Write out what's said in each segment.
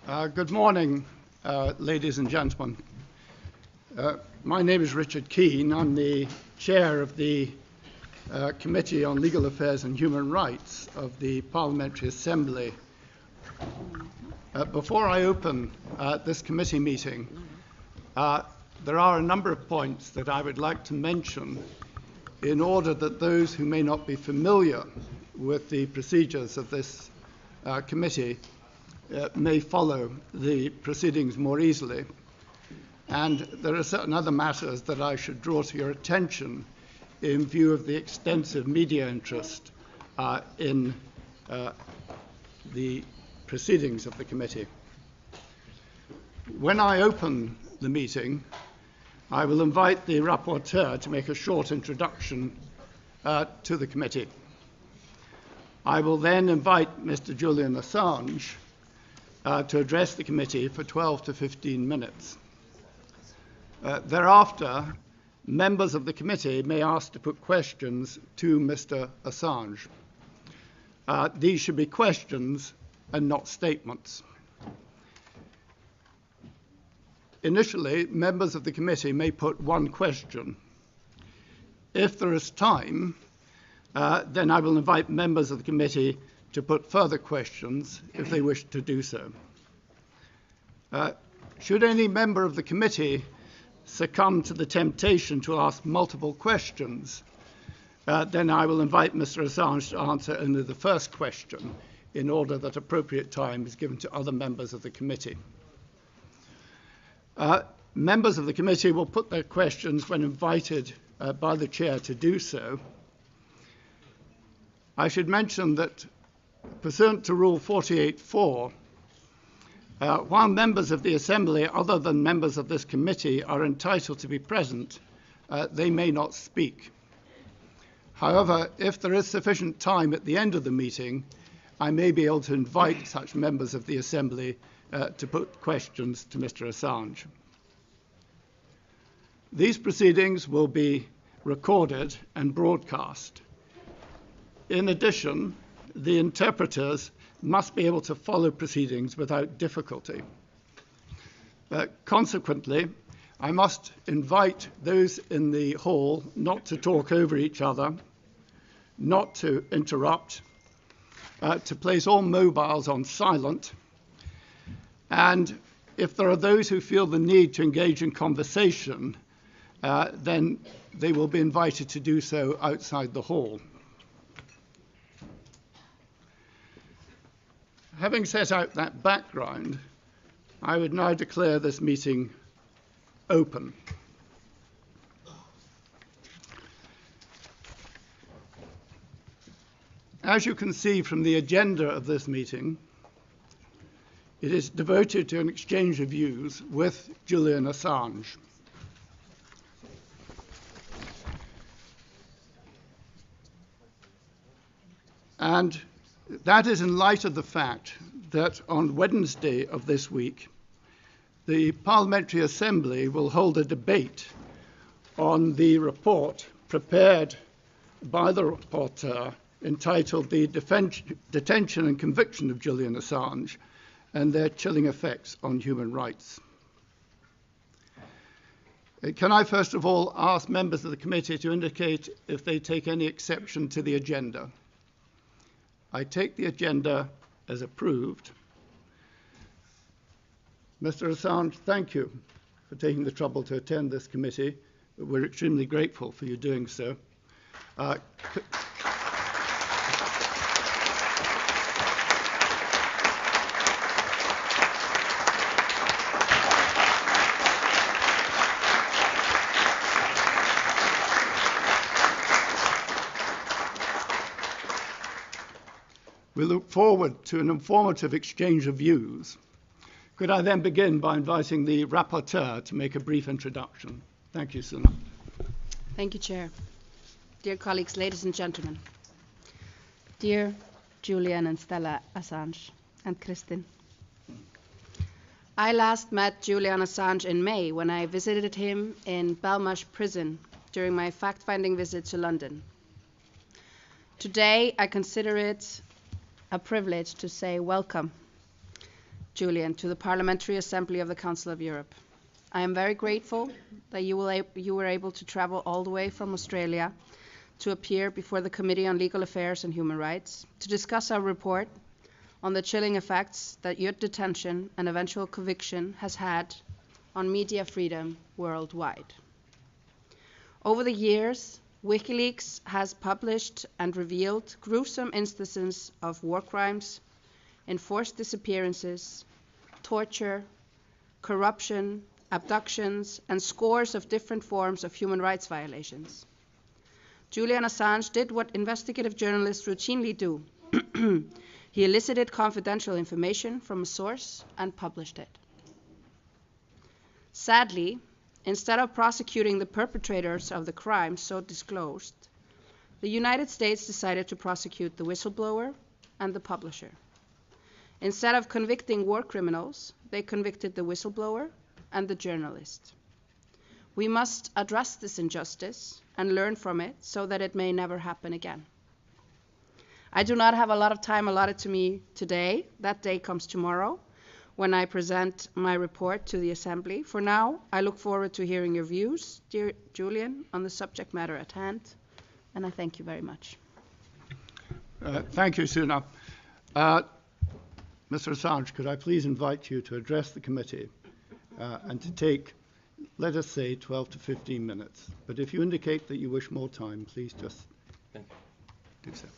Good morning, ladies and gentlemen. My name is Richard Keane. I'm the chair of the Committee on Legal Affairs and Human Rights of the Parliamentary Assembly. Before I open this committee meeting, there are a number of points that I would like to mention in order that those who may not be familiar with the procedures of this committee may follow the proceedings more easily. And there are certain other matters that I should draw to your attention in view of the extensive media interest in the proceedings of the committee. When I open the meeting, I will invite the rapporteur to make a short introduction to the committee. I will then invite Mr. Julian Assange to address the committee for 12 to 15 minutes. Thereafter, members of the committee may ask to put questions to Mr. Assange. These should be questions and not statements. Initially, members of the committee may put one question. If there is time, then I will invite members of the committee to put further questions if they wish to do so. Should any member of the committee succumb to the temptation to ask multiple questions, then I will invite Mr. Assange to answer only the first question in order that appropriate time is given to other members of the committee. Members of the committee will put their questions when invited by the chair to do so. I should mention that pursuant to Rule 48.4, while members of the Assembly other than members of this committee are entitled to be present, they may not speak. However, if there is sufficient time at the end of the meeting, I may be able to invite such members of the Assembly to put questions to Mr. Assange. These proceedings will be recorded and broadcast. In addition, the interpreters must be able to follow proceedings without difficulty. Consequently, I must invite those in the hall not to talk over each other, not to interrupt, to place all mobiles on silent, and if there are those who feel the need to engage in conversation, then they will be invited to do so outside the hall. Having set out that background, I would now declare this meeting open. As you can see from the agenda of this meeting, it is devoted to an exchange of views with Julian Assange. And that is in light of the fact that on Wednesday of this week, the Parliamentary Assembly will hold a debate on the report prepared by the rapporteur entitled The Detention and Conviction of Julian Assange and Their Chilling Effects on Human Rights. Can I first of all ask members of the committee to indicate if they take any exception to the agenda? I take the agenda as approved. Mr. Assange, thank you for taking the trouble to attend this committee. We're extremely grateful for you doing so. We look forward to an informative exchange of views. Could I then begin by inviting the rapporteur to make a brief introduction? Thank you, Sunna. Thank you, Chair. Dear colleagues, ladies and gentlemen. Dear Julian and Stella Assange and Kristin. I last met Julian Assange in May when I visited him in Belmarsh prison during my fact-finding visit to London. Today, I consider it a privilege to say welcome. Julian, to the Parliamentary Assembly of the Council of Europe. I am very grateful that you were able to travel all the way from Australia to appear before the Committee on Legal Affairs and Human Rights to discuss our report on the chilling effects that your detention and eventual conviction has had on media freedom worldwide. Over the years, WikiLeaks has published and revealed gruesome instances of war crimes, enforced disappearances, torture, corruption, abductions, and scores of different forms of human rights violations. Julian Assange did what investigative journalists routinely do. He elicited confidential information from a source and published it. Sadly, instead of prosecuting the perpetrators of the crimes so disclosed, the United States decided to prosecute the whistleblower and the publisher. Instead of convicting war criminals, they convicted the whistleblower and the journalist. We must address this injustice and learn from it so that it may never happen again. I do not have a lot of time allotted to me today. That day comes tomorrow, when I present my report to the Assembly. For now, I look forward to hearing your views, dear Julian, on the subject matter at hand, and I thank you very much. Thank you, Sunna. Mr. Assange, could I please invite you to address the committee and to take, let us say, 12 to 15 minutes. But if you indicate that you wish more time, please just do so.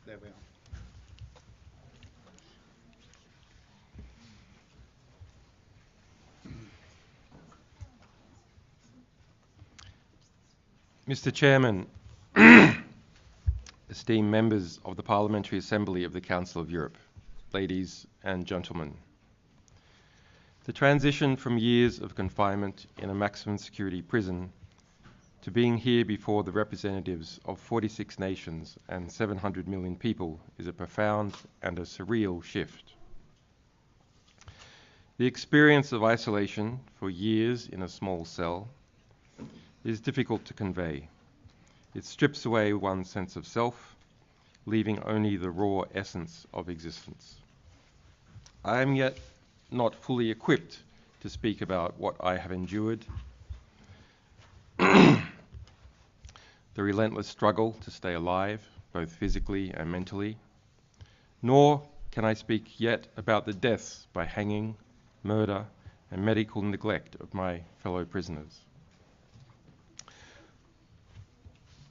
There we are. Mr. Chairman, esteemed members of the Parliamentary Assembly of the Council of Europe, ladies and gentlemen. The transition from years of confinement in a maximum security prison to being here before the representatives of 46 nations and 700 million people is a profound and a surreal shift. The experience of isolation for years in a small cell is difficult to convey. It strips away one's sense of self, leaving only the raw essence of existence. I am yet not fully equipped to speak about what I have endured, the relentless struggle to stay alive, both physically and mentally, nor can I speak yet about the deaths by hanging, murder, and medical neglect of my fellow prisoners.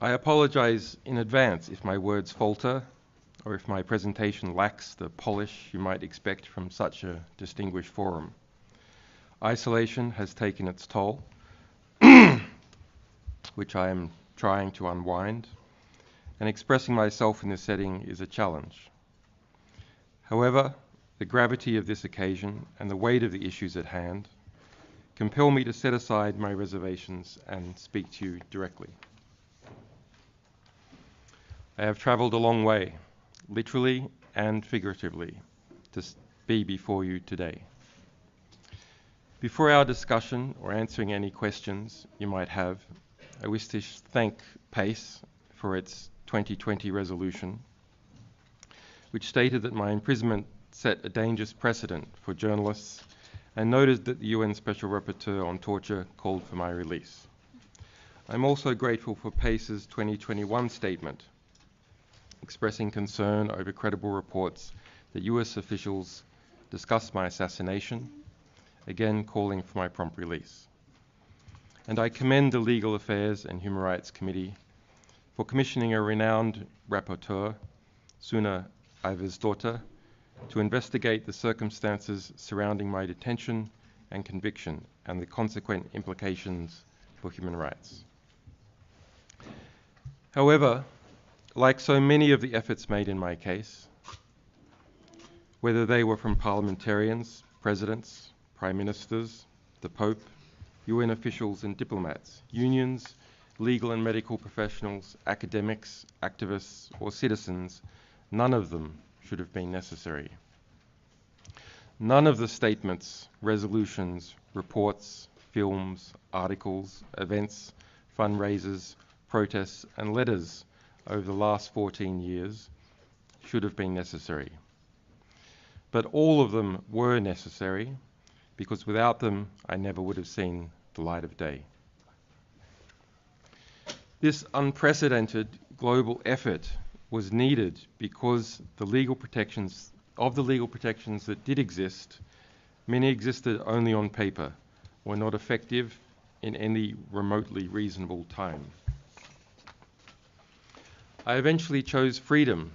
I apologize in advance if my words falter or if my presentation lacks the polish you might expect from such a distinguished forum. Isolation has taken its toll, which I am trying to unwind, and expressing myself in this setting is a challenge. However, the gravity of this occasion and the weight of the issues at hand compel me to set aside my reservations and speak to you directly. I have traveled a long way, literally and figuratively, to be before you today. Before our discussion or answering any questions you might have, I wish to thank PACE for its 2020 resolution, which stated that my imprisonment set a dangerous precedent for journalists and noted that the UN Special Rapporteur on Torture called for my release. I'm also grateful for PACE's 2021 statement, expressing concern over credible reports that US officials discussed my assassination, again calling for my prompt release. And I commend the Legal Affairs and Human Rights Committee for commissioning a renowned rapporteur, Sunna Ævarsdóttir, to investigate the circumstances surrounding my detention and conviction and the consequent implications for human rights. However, like so many of the efforts made in my case, whether they were from parliamentarians, presidents, prime ministers, the Pope, UN officials and diplomats, unions, legal and medical professionals, academics, activists, or citizens, none of them should have been necessary. None of the statements, resolutions, reports, films, articles, events, fundraisers, protests, and letters over the last 14 years should have been necessary. But all of them were necessary, because without them, I never would have seen the light of day. This unprecedented global effort was needed because the legal protections that did exist, many existed only on paper, were not effective in any remotely reasonable time. I eventually chose freedom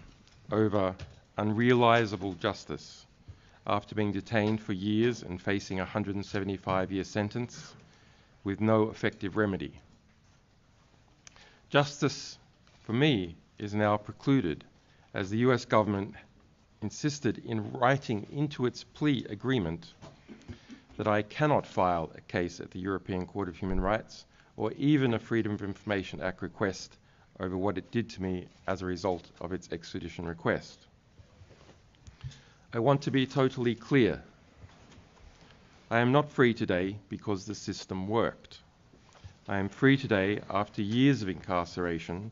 over unrealizable justice after being detained for years and facing a 175-year sentence with no effective remedy. Justice, for me, is now precluded as the US government insisted in writing into its plea agreement that I cannot file a case at the European Court of Human Rights or even a Freedom of Information Act request over what it did to me as a result of its extradition request. I want to be totally clear. I am not free today because the system worked. I am free today after years of incarceration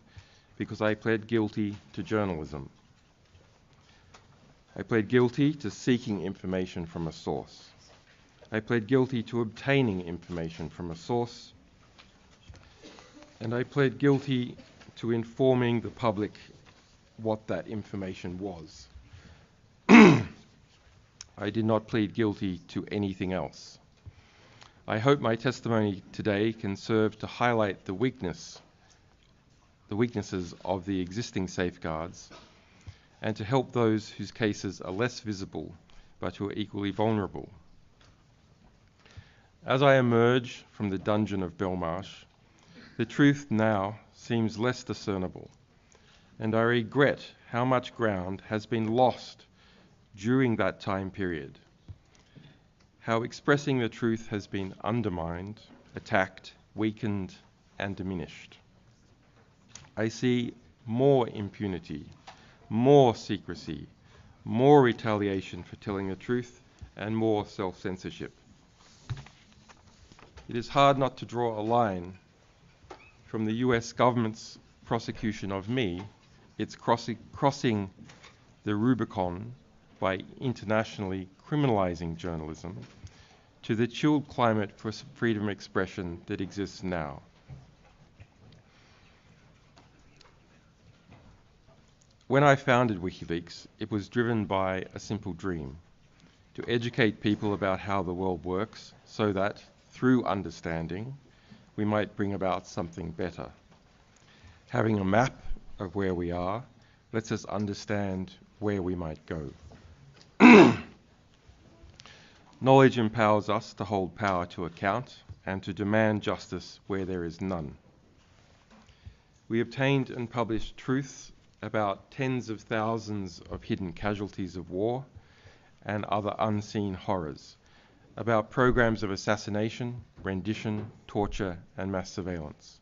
because I pled guilty to journalism. I pled guilty to seeking information from a source. I pled guilty to obtaining information from a source. And I pled guilty to informing the public what that information was. I did not plead guilty to anything else. I hope my testimony today can serve to highlight the weaknesses of the existing safeguards and to help those whose cases are less visible but who are equally vulnerable. As I emerge from the dungeon of Belmarsh, the truth now seems less discernible, and I regret how much ground has been lost during that time period, how expressing the truth has been undermined, attacked, weakened, and diminished. I see more impunity, more secrecy, more retaliation for telling the truth, and more self-censorship. It is hard not to draw a line from the US government's prosecution of me, its crossing the Rubicon by internationally criminalizing journalism, to the chilled climate for freedom of expression that exists now. When I founded WikiLeaks, it was driven by a simple dream: to educate people about how the world works so that, through understanding, we might bring about something better. Having a map of where we are lets us understand where we might go. Knowledge empowers us to hold power to account and to demand justice where there is none. We obtained and published truths about tens of thousands of hidden casualties of war and other unseen horrors, about programs of assassination, rendition, torture, and mass surveillance.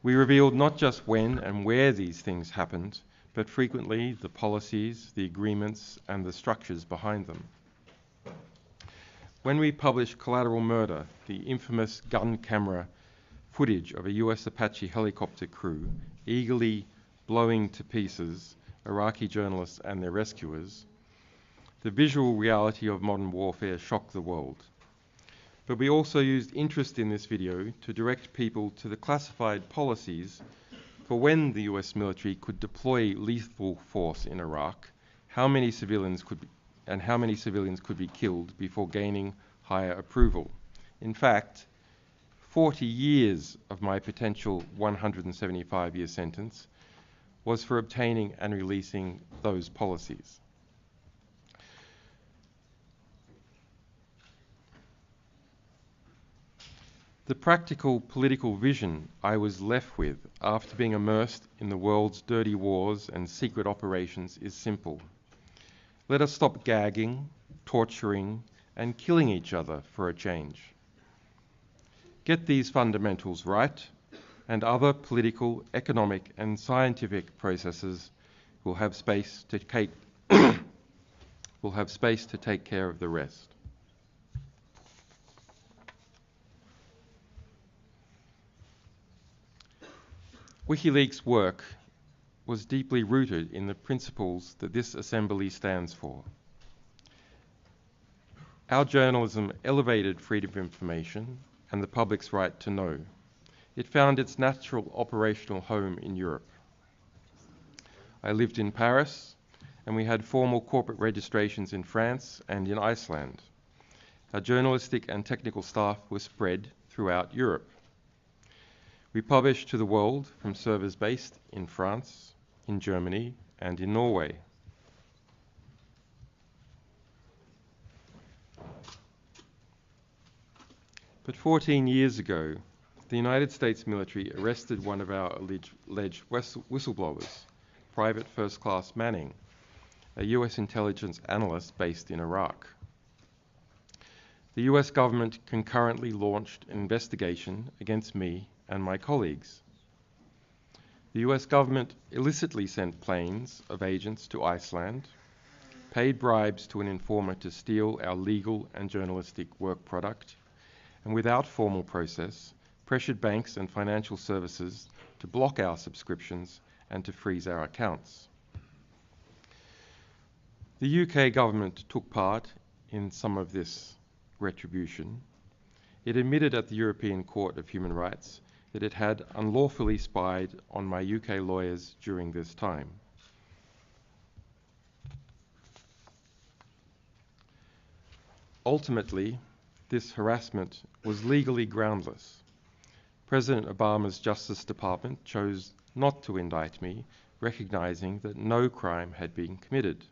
We revealed not just when and where these things happened, but frequently the policies, the agreements, and the structures behind them. When we published Collateral Murder, the infamous gun camera footage of a US Apache helicopter crew eagerly blowing to pieces Iraqi journalists and their rescuers, the visual reality of modern warfare shocked the world. But we also used interest in this video to direct people to the classified policies for when the US military could deploy lethal force in Iraq, how many civilians could be killed before gaining higher approval. In fact, 40 years of my potential 175-year sentence was for obtaining and releasing those policies. The practical political vision I was left with after being immersed in the world's dirty wars and secret operations is simple. Let us stop gagging, torturing, and killing each other for a change. Get these fundamentals right, and other political, economic, and scientific processes will have space to take will have space to take care of the rest. WikiLeaks' work was deeply rooted in the principles that this assembly stands for. Our journalism elevated freedom of information and the public's right to know. It found its natural operational home in Europe. I lived in Paris, and we had formal corporate registrations in France and in Iceland. Our journalistic and technical staff were spread throughout Europe. We published to the world from servers based in France, in Germany, and in Norway. But 14 years ago, the United States military arrested one of our alleged whistleblowers, Private First Class Manning, a US intelligence analyst based in Iraq. The US government concurrently launched an investigation against me and my colleagues. The US government illicitly sent planes of agents to Iceland, paid bribes to an informant to steal our legal and journalistic work product, and without formal process, pressured banks and financial services to block our subscriptions and to freeze our accounts. The UK government took part in some of this retribution. It admitted at the European Court of Human Rights that it had unlawfully spied on my UK lawyers during this time. Ultimately, this harassment was legally groundless. President Obama's Justice Department chose not to indict me, recognizing that no crime had been committed.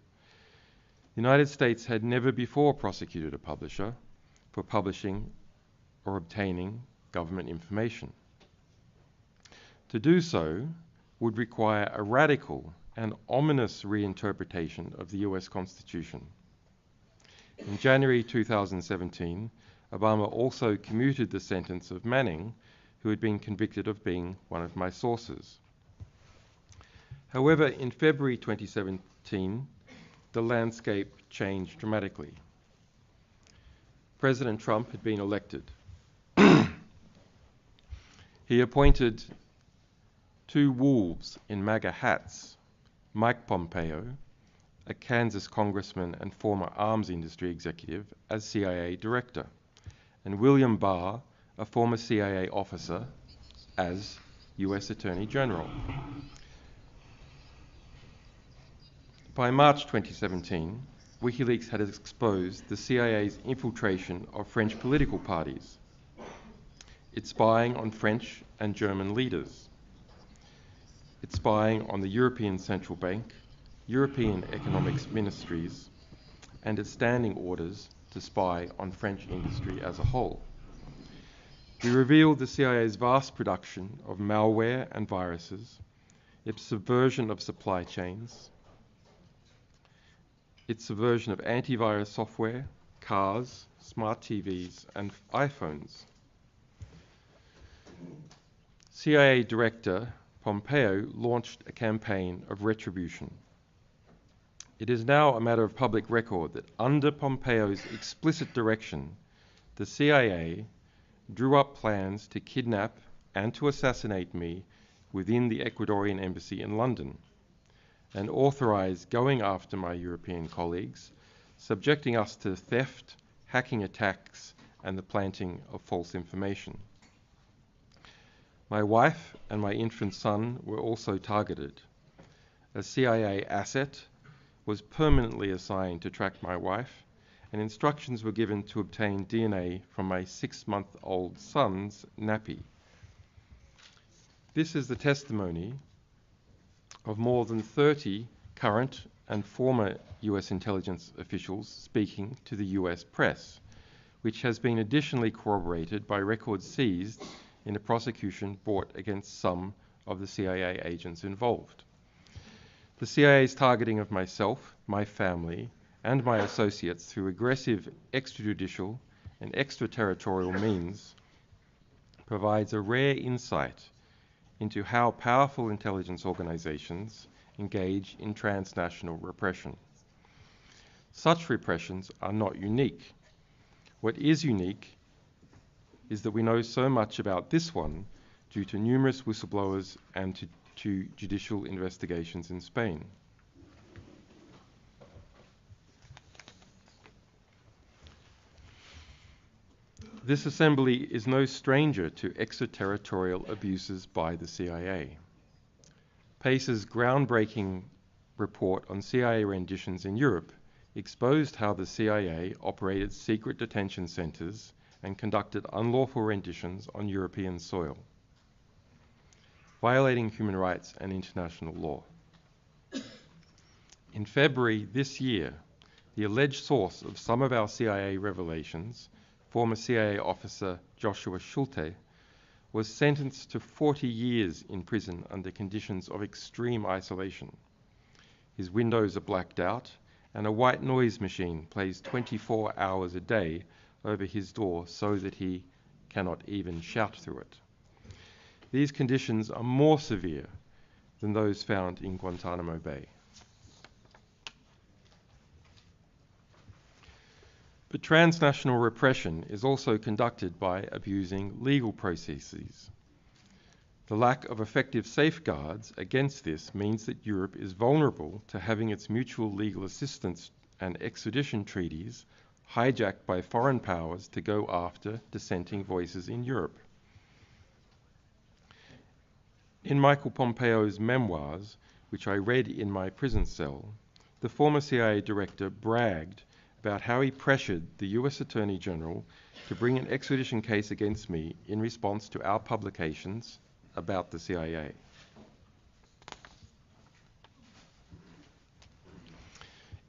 The United States had never before prosecuted a publisher for publishing or obtaining government information. To do so would require a radical and ominous reinterpretation of the US Constitution. In January 2017, Obama also commuted the sentence of Manning, who had been convicted of being one of my sources. However, in February 2017, the landscape changed dramatically. President Trump had been elected. He appointed two wolves in MAGA hats, Mike Pompeo, a Kansas congressman and former arms industry executive, as CIA director, and William Barr, a former CIA officer, as US Attorney General. By March 2017, WikiLeaks had exposed the CIA's infiltration of French political parties, its spying on French and German leaders, its spying on the European Central Bank, European economics ministries, and its standing orders to spy on French industry as a whole. We revealed the CIA's vast production of malware and viruses, its subversion of supply chains, its subversion of antivirus software, cars, smart TVs, and iPhones. CIA Director Pompeo launched a campaign of retribution. It is now a matter of public record that under Pompeo's explicit direction, the CIA drew up plans to kidnap and to assassinate me within the Ecuadorian embassy in London, and authorized going after my European colleagues, subjecting us to theft, hacking attacks, and the planting of false information. My wife and my infant son were also targeted. A CIA asset was permanently assigned to track my wife, and instructions were given to obtain DNA from my 6-month-old son's nappy. This is the testimony of more than 30 current and former US intelligence officials speaking to the US press, which has been additionally corroborated by records seized in a prosecution brought against some of the CIA agents involved. The CIA's targeting of myself, my family, and my associates through aggressive extrajudicial and extraterritorial means provides a rare insight into how powerful intelligence organizations engage in transnational repression. Such repressions are not unique. What is unique is that we know so much about this one due to numerous whistleblowers and to judicial investigations in Spain. This assembly is no stranger to extraterritorial abuses by the CIA. Pace's groundbreaking report on CIA renditions in Europe exposed how the CIA operated secret detention centers and conducted unlawful renditions on European soil, violating human rights and international law. In February this year, the alleged source of some of our CIA revelations, former CIA officer Joshua Schulte, was sentenced to 40 years in prison under conditions of extreme isolation. His windows are blacked out, and a white noise machine plays 24 hours a day over his door so that he cannot even shout through it. These conditions are more severe than those found in Guantanamo Bay. But transnational repression is also conducted by abusing legal processes. The lack of effective safeguards against this means that Europe is vulnerable to having its mutual legal assistance and extradition treaties hijacked by foreign powers to go after dissenting voices in Europe. In Michael Pompeo's memoirs, which I read in my prison cell, the former CIA director bragged about how he pressured the US Attorney General to bring an extradition case against me in response to our publications about the CIA.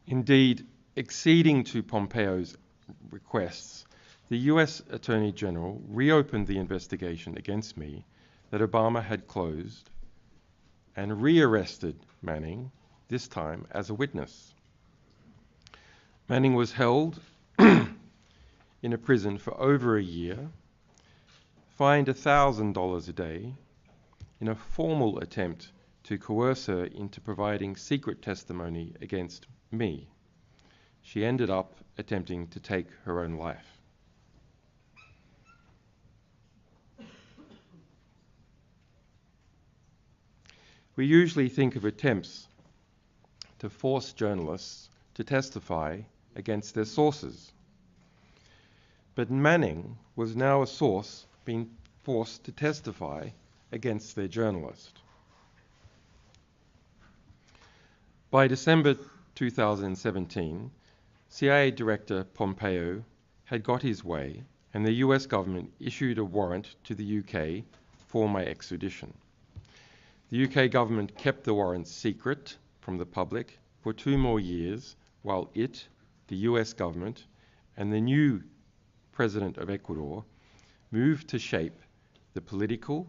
Indeed, acceding to Pompeo's requests, the US Attorney General reopened the investigation against me that Obama had closed and rearrested Manning, this time as a witness. Manning was held in a prison for over a year, fined $1,000 a day, in a formal attempt to coerce her into providing secret testimony against me. She ended up attempting to take her own life. We usually think of attempts to force journalists to testify against their sources. But Manning was now a source being forced to testify against their journalist. By December 2017, CIA Director Pompeo had got his way, and the US government issued a warrant to the UK for my extradition. The UK government kept the warrant secret from the public for 2 more years while it, the US government, and the new President of Ecuador moved to shape the political,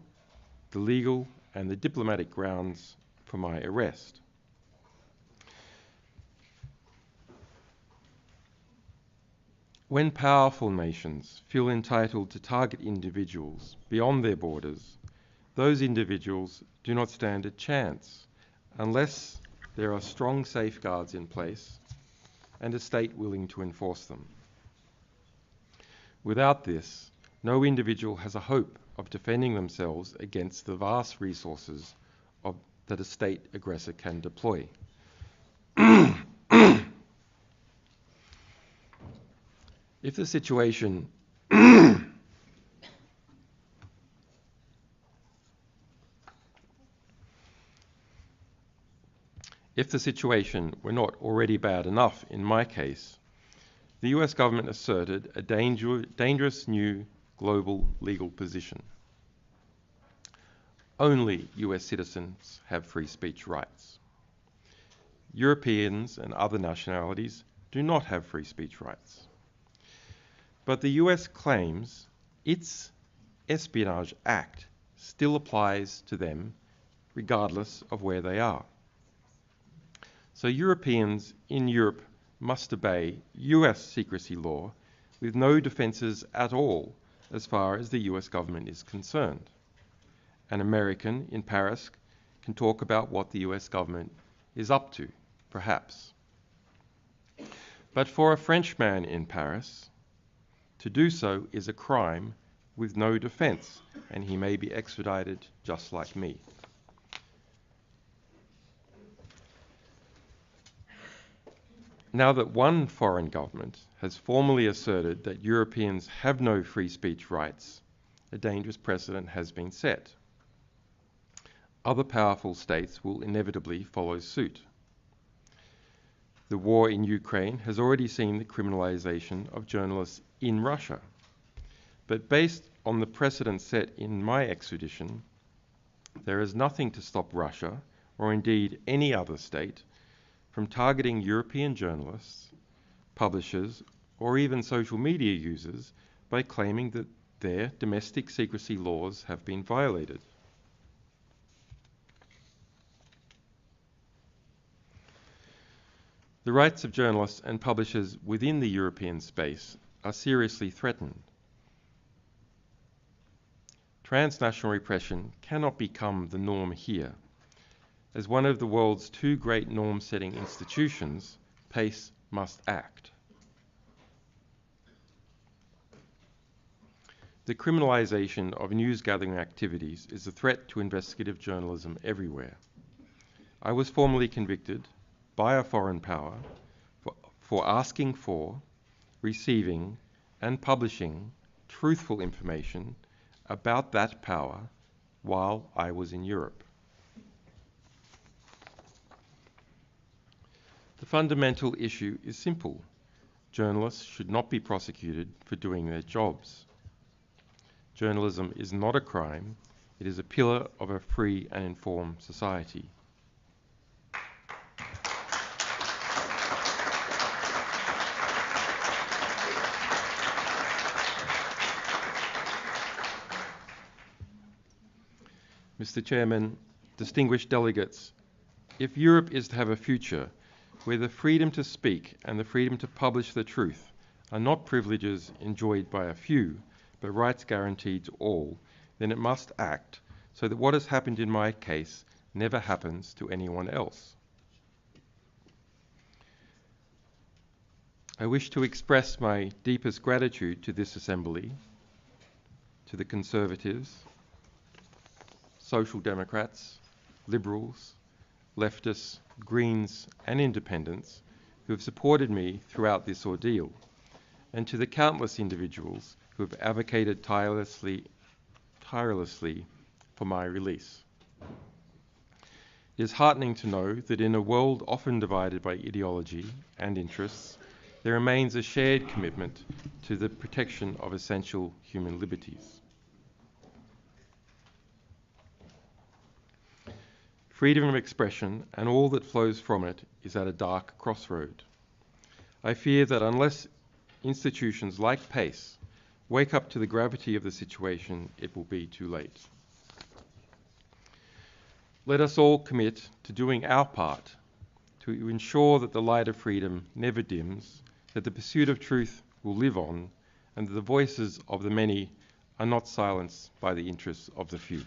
the legal, and the diplomatic grounds for my arrest. When powerful nations feel entitled to target individuals beyond their borders, those individuals do not stand a chance unless there are strong safeguards in place and a state willing to enforce them. Without this, no individual has a hope of defending themselves against the vast resources that a state aggressor can deploy. If the situation were not already bad enough in my case, the US government asserted a dangerous new global legal position. Only US citizens have free speech rights. Europeans and other nationalities do not have free speech rights. But the US claims its Espionage Act still applies to them regardless of where they are. So Europeans in Europe must obey US secrecy law with no defenses at all as far as the US government is concerned. An American in Paris can talk about what the US government is up to, perhaps. But for a Frenchman in Paris, to do so is a crime with no defence, and he may be extradited just like me. Now that one foreign government has formally asserted that Europeans have no free speech rights, a dangerous precedent has been set. Other powerful states will inevitably follow suit. The war in Ukraine has already seen the criminalization of journalists in Russia. But based on the precedent set in my extradition, there is nothing to stop Russia, or indeed any other state, from targeting European journalists, publishers, or even social media users by claiming that their domestic secrecy laws have been violated. The rights of journalists and publishers within the European space are seriously threatened. Transnational repression cannot become the norm here. As one of the world's two great norm-setting institutions, PACE must act. The criminalization of news-gathering activities is a threat to investigative journalism everywhere. I was formally convicted by a foreign power for asking for, receiving, and publishing truthful information about that power while I was in Europe. The fundamental issue is simple. Journalists should not be prosecuted for doing their jobs. Journalism is not a crime. It is a pillar of a free and informed society. Mr. Chairman, distinguished delegates, if Europe is to have a future where the freedom to speak and the freedom to publish the truth are not privileges enjoyed by a few, but rights guaranteed to all, then it must act so that what has happened in my case never happens to anyone else. I wish to express my deepest gratitude to this Assembly, to the Conservatives, Social Democrats, Liberals, Leftists, Greens and Independents who have supported me throughout this ordeal, and to the countless individuals who have advocated tirelessly for my release. It is heartening to know that in a world often divided by ideology and interests, there remains a shared commitment to the protection of essential human liberties. Freedom of expression and all that flows from it is at a dark crossroad. I fear that unless institutions like PACE wake up to the gravity of the situation, it will be too late. Let us all commit to doing our part to ensure that the light of freedom never dims, that the pursuit of truth will live on, and that the voices of the many are not silenced by the interests of the few.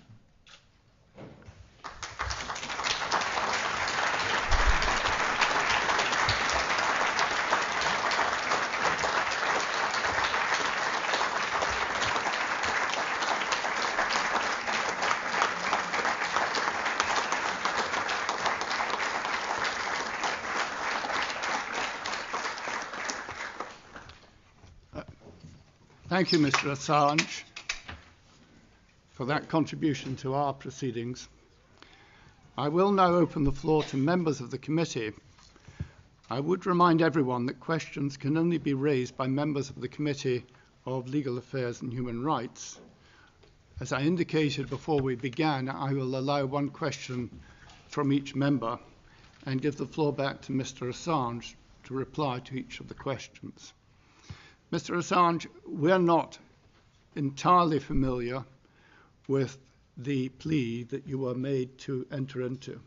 Thank you, Mr. Assange, for that contribution to our proceedings. I will now open the floor to members of the committee. I would remind everyone that questions can only be raised by members of the Committee of Legal Affairs and Human Rights. As I indicated before we began, I will allow one question from each member and give the floor back to Mr. Assange to reply to each of the questions. Mr. Assange, we're not entirely familiar with the plea that you were made to enter into.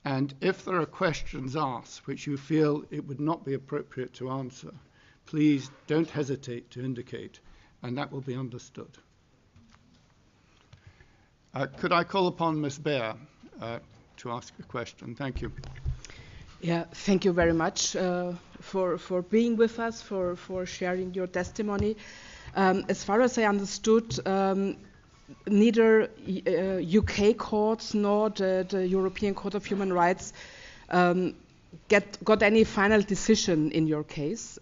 And if there are questions asked which you feel it would not be appropriate to answer, please don't hesitate to indicate, and that will be understood. Could I call upon Ms. Baer to ask a question? Thank you. Yeah, thank you very much. for being with us, for sharing your testimony. As far as I understood, neither UK courts nor the European Court of Human Rights got any final decision in your case.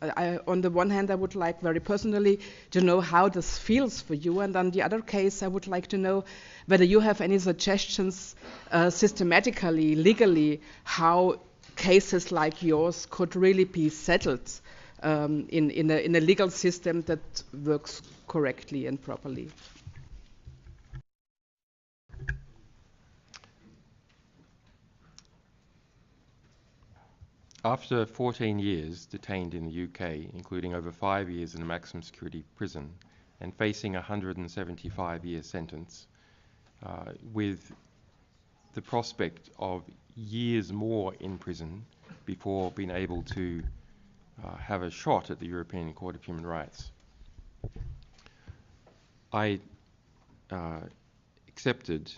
On the one hand, I would like very personally to know how this feels for you, and on the other case, I would like to know whether you have any suggestions systematically, legally, how cases like yours could really be settled in a legal system that works correctly and properly. After 14 years detained in the UK, including over 5 years in a maximum security prison, and facing a 175-year sentence, with the prospect of years more in prison before being able to have a shot at the European Court of Human Rights, I accepted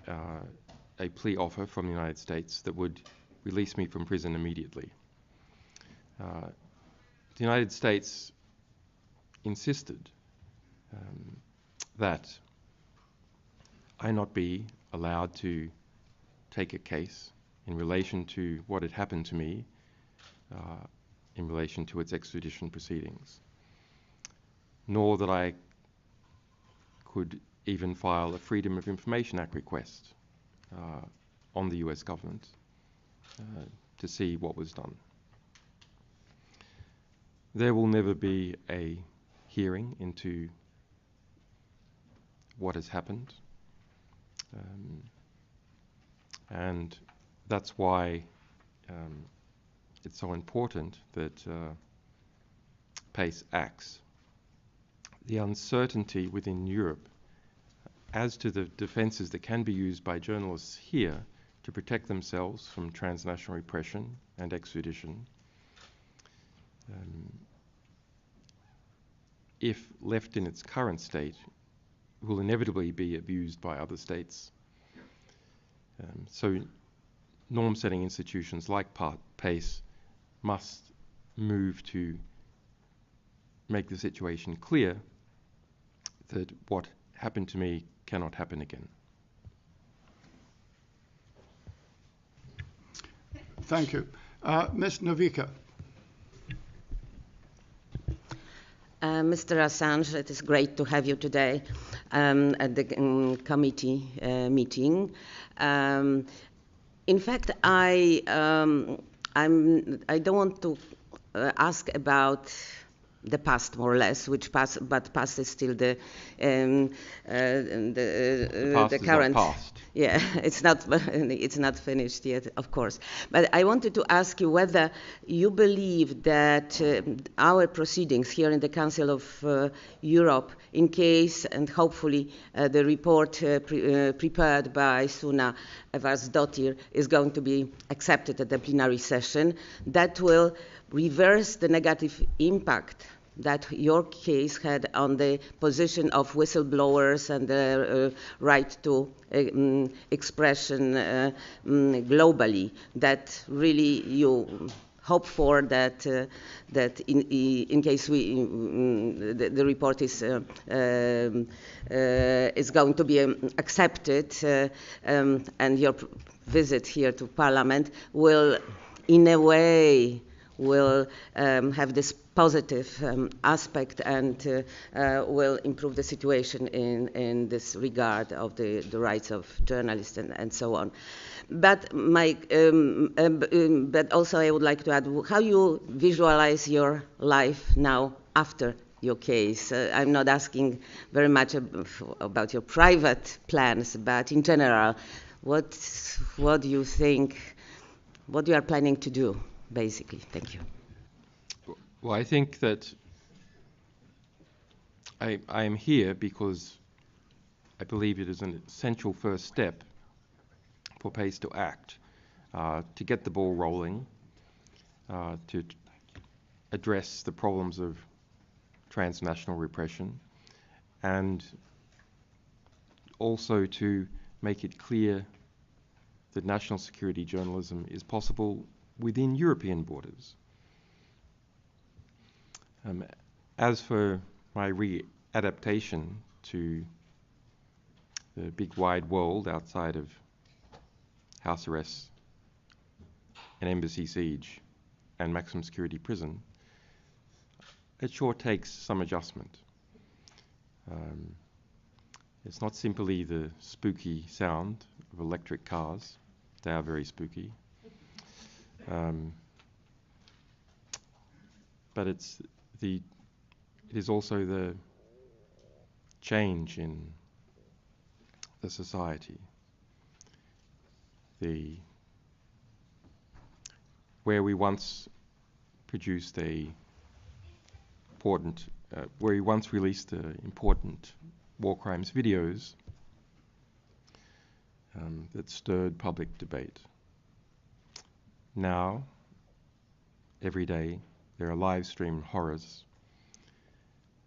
a plea offer from the United States that would release me from prison immediately. The United States insisted that I not be allowed to take a case in relation to what had happened to me in relation to its extradition proceedings, nor that I could even file a Freedom of Information Act request on the US government to see what was done. There will never be a hearing into what has happened, and that's why it's so important that PACE acts. The uncertainty within Europe as to the defences that can be used by journalists here to protect themselves from transnational repression and extradition, if left in its current state, will inevitably be abused by other states. So norm-setting institutions like PACE must move to make the situation clear that what happened to me cannot happen again. Thank you. Ms. Novica. Mr. Assange, it is great to have you today at the committee meeting. In fact, I don't want to ask about the past, more or less, but past is still the current. Past. Yeah, it's not finished yet, of course. But I wanted to ask you whether you believe that our proceedings here in the Council of Europe, in case and hopefully the report prepared by Sunna Ævarsdóttir is going to be accepted at the plenary session, that will reverse the negative impact that your case had on the position of whistleblowers and the right to expression globally, that really you hope for, that in case the report is going to be accepted, and your visit here to Parliament will, in a way, have this positive aspect and will improve the situation in this regard of the rights of journalists and so on. But but also I would like to add how you visualize your life now after your case. I'm not asking very much about your private plans, but in general, what do you think, what you are planning to do, basically? Thank you. Well, I think that I am here because I believe it is an essential first step for PACE to act, to get the ball rolling, to address the problems of transnational repression, and also to make it clear that national security journalism is possible within European borders. As for my readaptation to the big wide world outside of house arrest, an embassy siege, and maximum security prison, it sure takes some adjustment. It's not simply the spooky sound of electric cars. They are very spooky. But it is also the change in the society. Where we once produced where we once released important war crimes videos that stirred public debate. Now, every day, there are live stream horrors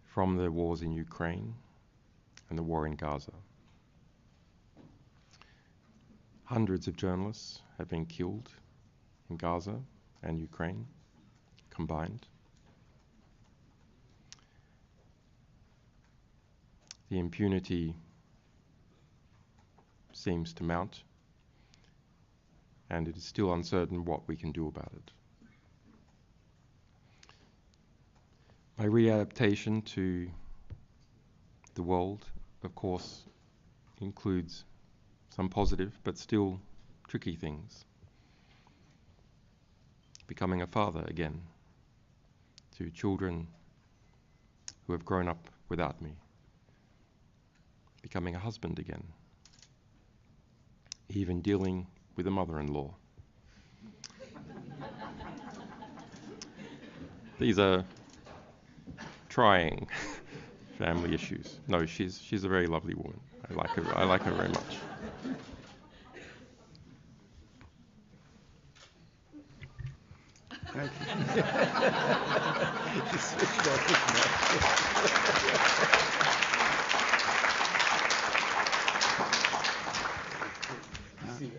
from the wars in Ukraine and the war in Gaza. Hundreds of journalists have been killed in Gaza and Ukraine combined. The impunity seems to mount, and it is still uncertain what we can do about it. My readaptation to the world, of course, includes some positive but still tricky things. Becoming a father again to children who have grown up without me. Becoming a husband again. Even dealing with a mother-in-law. These are trying family issues. No, she's a very lovely woman. I like her very much. Thank you.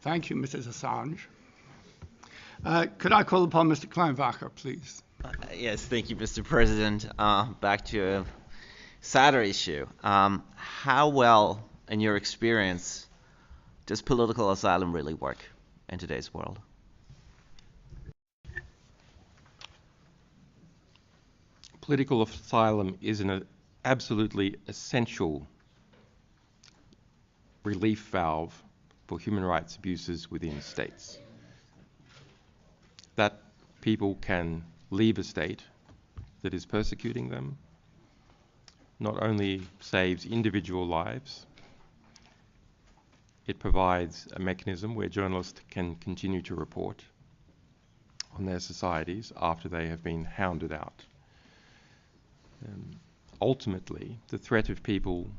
Thank you, Mrs. Assange. Could I call upon Mr. Kleinwacher, please? Yes, thank you, Mr. President. Back to a sadder issue. How well, in your experience, does political asylum really work in today's world? Political asylum is an absolutely essential relief valve for human rights abuses within states. That people can leave a state that is persecuting them not only saves individual lives, it provides a mechanism where journalists can continue to report on their societies after they have been hounded out. Ultimately, the threat of people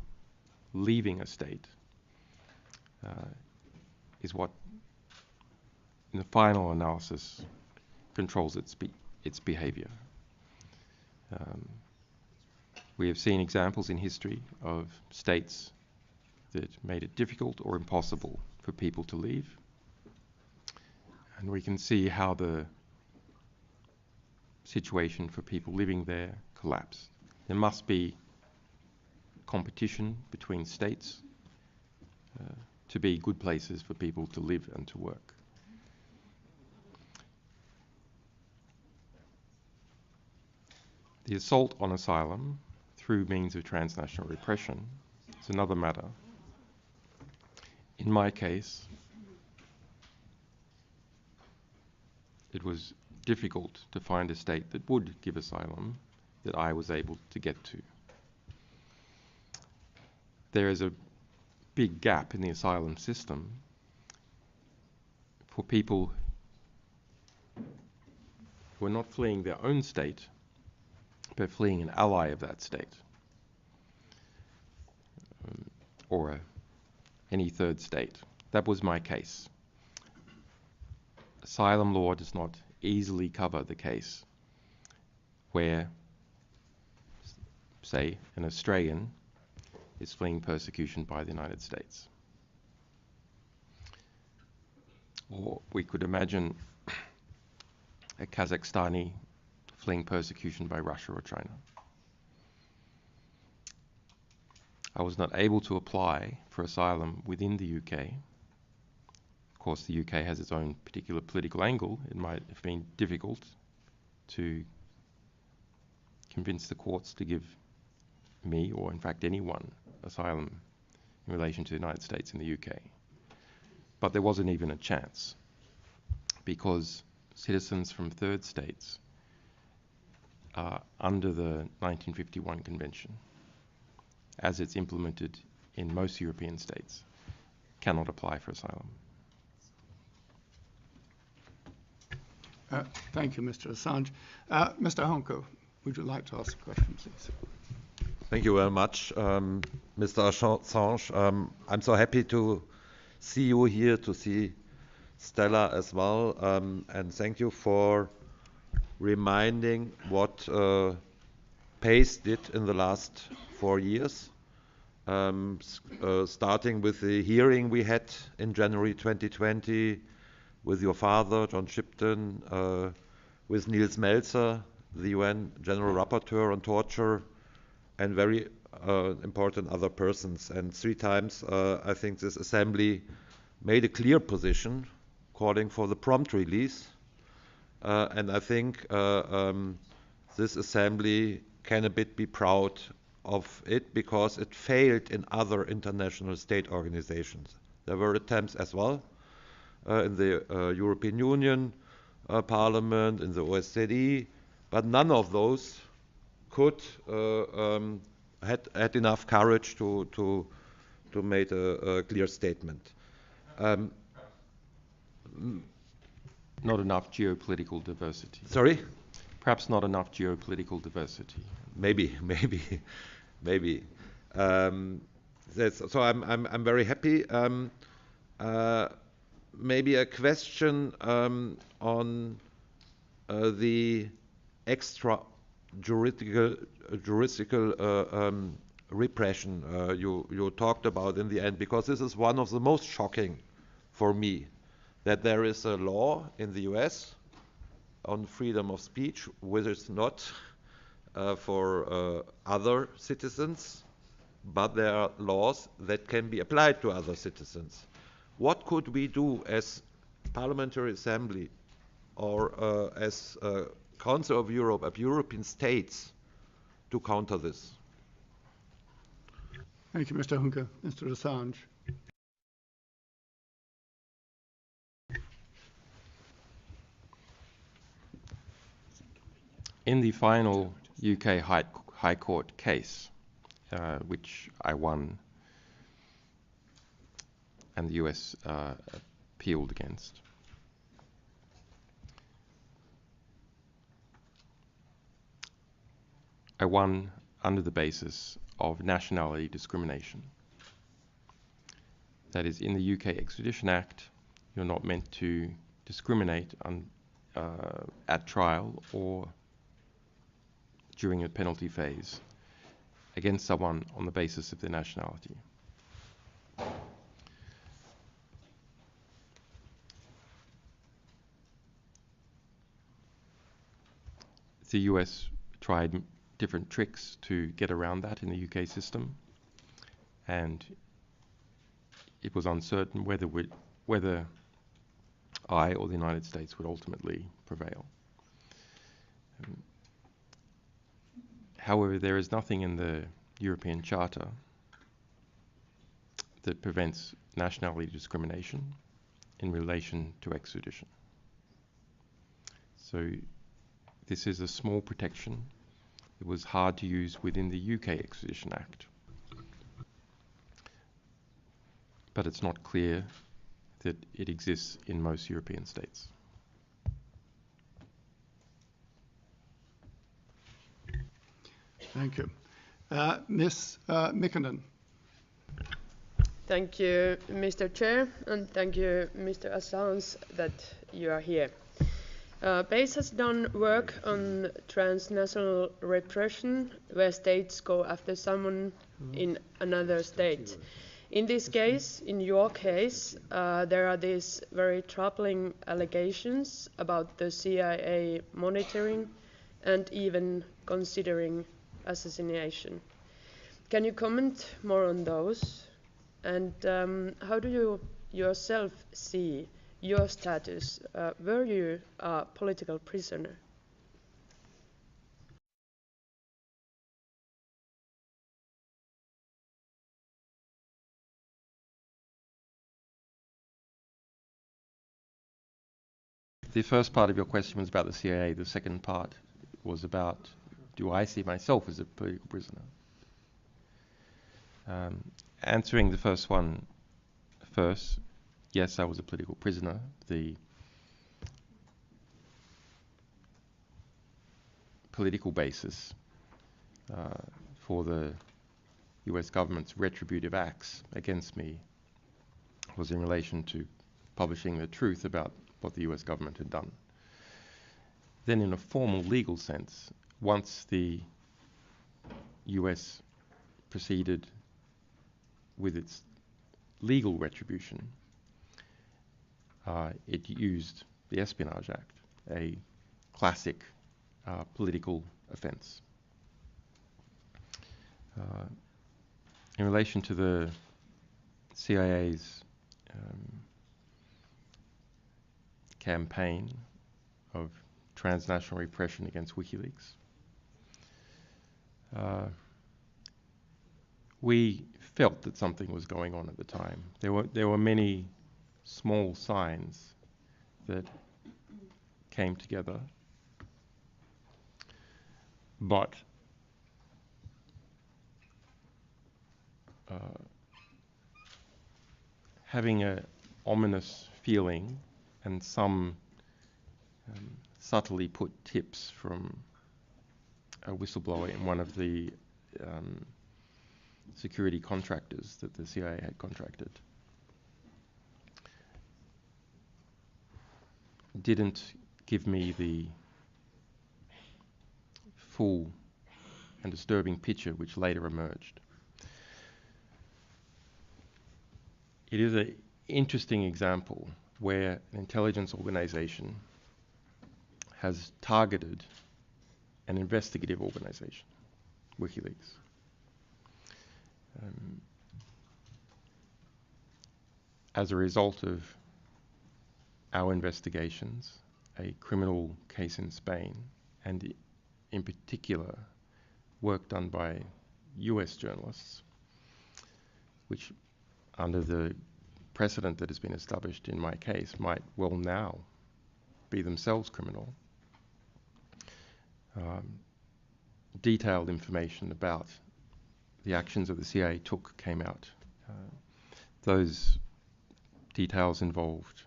leaving a state is what, in the final analysis, controls its behavior. We have seen examples in history of states that made it difficult or impossible for people to leave. And we can see how the situation for people living there collapsed. There must be competition between states to be good places for people to live and to work. The assault on asylum through means of transnational repression is another matter. In my case, it was difficult to find a state that would give asylum that I was able to get to. There is a big gap in the asylum system for people who are not fleeing their own state, but fleeing an ally of that state, or any third state. That was my case. Asylum law does not easily cover the case where, say, an Australian is fleeing persecution by the United States. Or we could imagine a Kazakhstani fleeing persecution by Russia or China. I was not able to apply for asylum within the UK. Of course, the UK has its own particular political angle. It might have been difficult to convince the courts to give me, or in fact anyone, asylum in relation to the United States and the UK. But there wasn't even a chance, because citizens from third states under the 1951 Convention, as it's implemented in most European states, cannot apply for asylum. Thank you, Mr. Assange. Mr. Honko, would you like to ask a question, please? Thank you very much, Mr. Assange. I'm so happy to see you here, to see Stella as well, and thank you for reminding what PACE did in the last 4 years, starting with the hearing we had in January 2020 with your father, John Shipton, with Niels Melzer, the UN General Rapporteur on torture, and very important other persons. And 3 times I think this assembly made a clear position calling for the prompt release. And I think this assembly can a bit be proud of it, because it failed in other international state organizations. There were attempts as well in the European Union Parliament, in the OSCE, but none of those could had enough courage to make a clear statement. Not enough geopolitical diversity. Sorry? Perhaps not enough geopolitical diversity. Maybe. So I'm very happy. Maybe a question on the extrajudicial repression you talked about in the end, because this is one of the most shocking for me, that there is a law in the US on freedom of speech, which is not for other citizens, but there are laws that can be applied to other citizens. What could we do as Parliamentary Assembly or as Council of Europe, of European states, to counter this? Thank you, Mr. Hunke. Mr. Assange. In the final UK High Court case, which I won and the US appealed against, I won under the basis of nationality discrimination. That is, in the UK Extradition Act, you're not meant to discriminate at trial or during a penalty phase against someone on the basis of their nationality. The US tried different tricks to get around that in the UK system, and it was uncertain whether I or the United States would ultimately prevail. However, there is nothing in the European Charter that prevents nationality discrimination in relation to extradition. So this is a small protection. It was hard to use within the UK Extradition Act. But it's not clear that it exists in most European states. Thank you. Ms. Mikkonen. Thank you, Mr. Chair, and thank you, Mr. Assange, that you are here. PACE has done work on transnational repression, where states go after someone in another state. In this case, in your case, there are these very troubling allegations about the CIA monitoring and even considering assassination. Can you comment more on those? And how do you yourself see your status? Were you a political prisoner? The first part of your question was about the CIA. The second part was about, do I see myself as a political prisoner? Answering the first one first, yes, I was a political prisoner. The political basis for the US government's retributive acts against me was in relation to publishing the truth about what the US government had done. Then in a formal legal sense, once the US proceeded with its legal retribution, it used the Espionage Act, a classic political offense. In relation to the CIA's campaign of transnational repression against WikiLeaks, we felt that something was going on at the time. There were many small signs that came together, but having an ominous feeling and some subtly put tips from a whistleblower in one of the security contractors that the CIA had contracted didn't give me the full and disturbing picture which later emerged. It is an interesting example where an intelligence organization has targeted an investigative organization, WikiLeaks. As a result of our investigations, a criminal case in Spain, and in particular work done by US journalists, which under the precedent that has been established in my case might well now be themselves criminal, detailed information about the actions of the CIA came out. Those details involved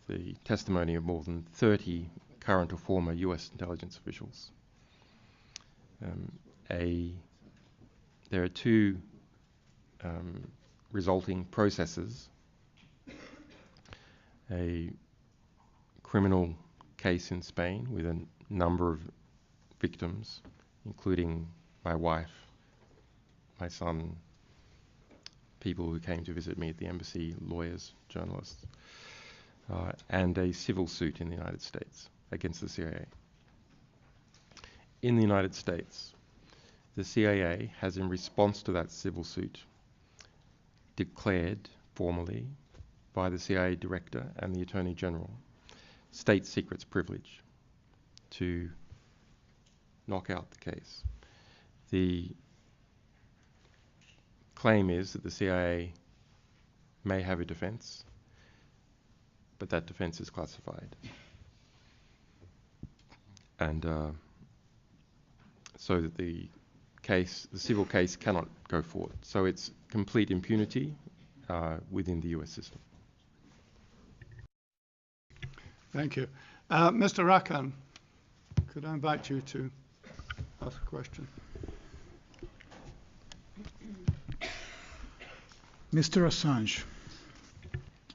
the testimony of more than 30 current or former US intelligence officials. There are two resulting processes: a criminal case in Spain with a number of victims, including my wife, my son, people who came to visit me at the embassy, lawyers, journalists, and a civil suit in the United States against the CIA. In the United States, the CIA has, in response to that civil suit, declared formally by the CIA Director and the Attorney General state secrets privilege to knock out the case. The claim is that the CIA may have a defense, but that defense is classified. And so that the civil case cannot go forward. So it's complete impunity within the US system. Thank you. Mr. Rakan, could I invite you to ask a question? Mr. Assange,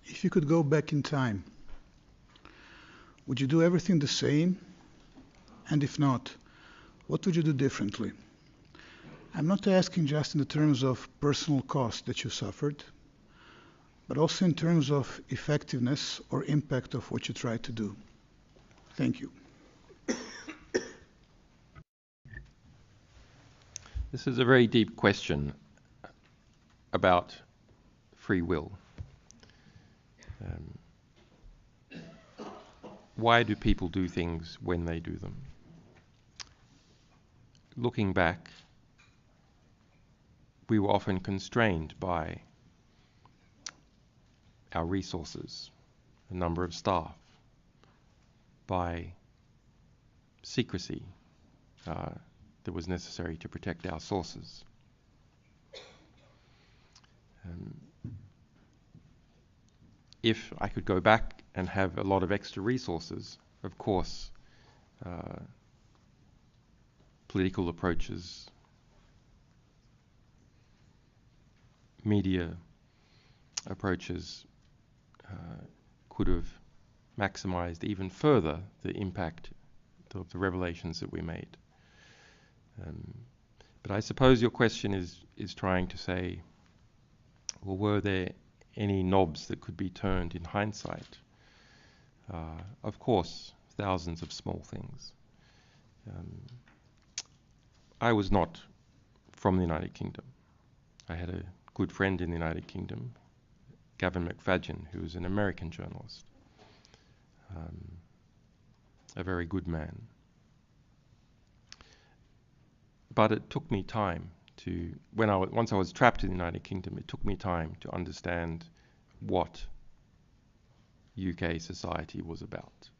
if you could go back in time, would you do everything the same? And if not, what would you do differently? I'm not asking just in the terms of personal cost that you suffered, but also in terms of effectiveness or impact of what you tried to do. Thank you. This is a very deep question about free will. Why do people do things when they do them? Looking back, we were often constrained by our resources, the number of staff, by secrecy that was necessary to protect our sources. If I could go back and have a lot of extra resources, of course, political approaches, media approaches could have maximized even further the impact of the revelations that we made. But I suppose your question is trying to say, well, were there any knobs that could be turned in hindsight? Of course, thousands of small things. I was not from the United Kingdom. I had a good friend in the United Kingdom, Gavin McFadden, who was an American journalist, a very good man. But it took me time to, once I was trapped in the United Kingdom, it took me time to understand what UK society was about,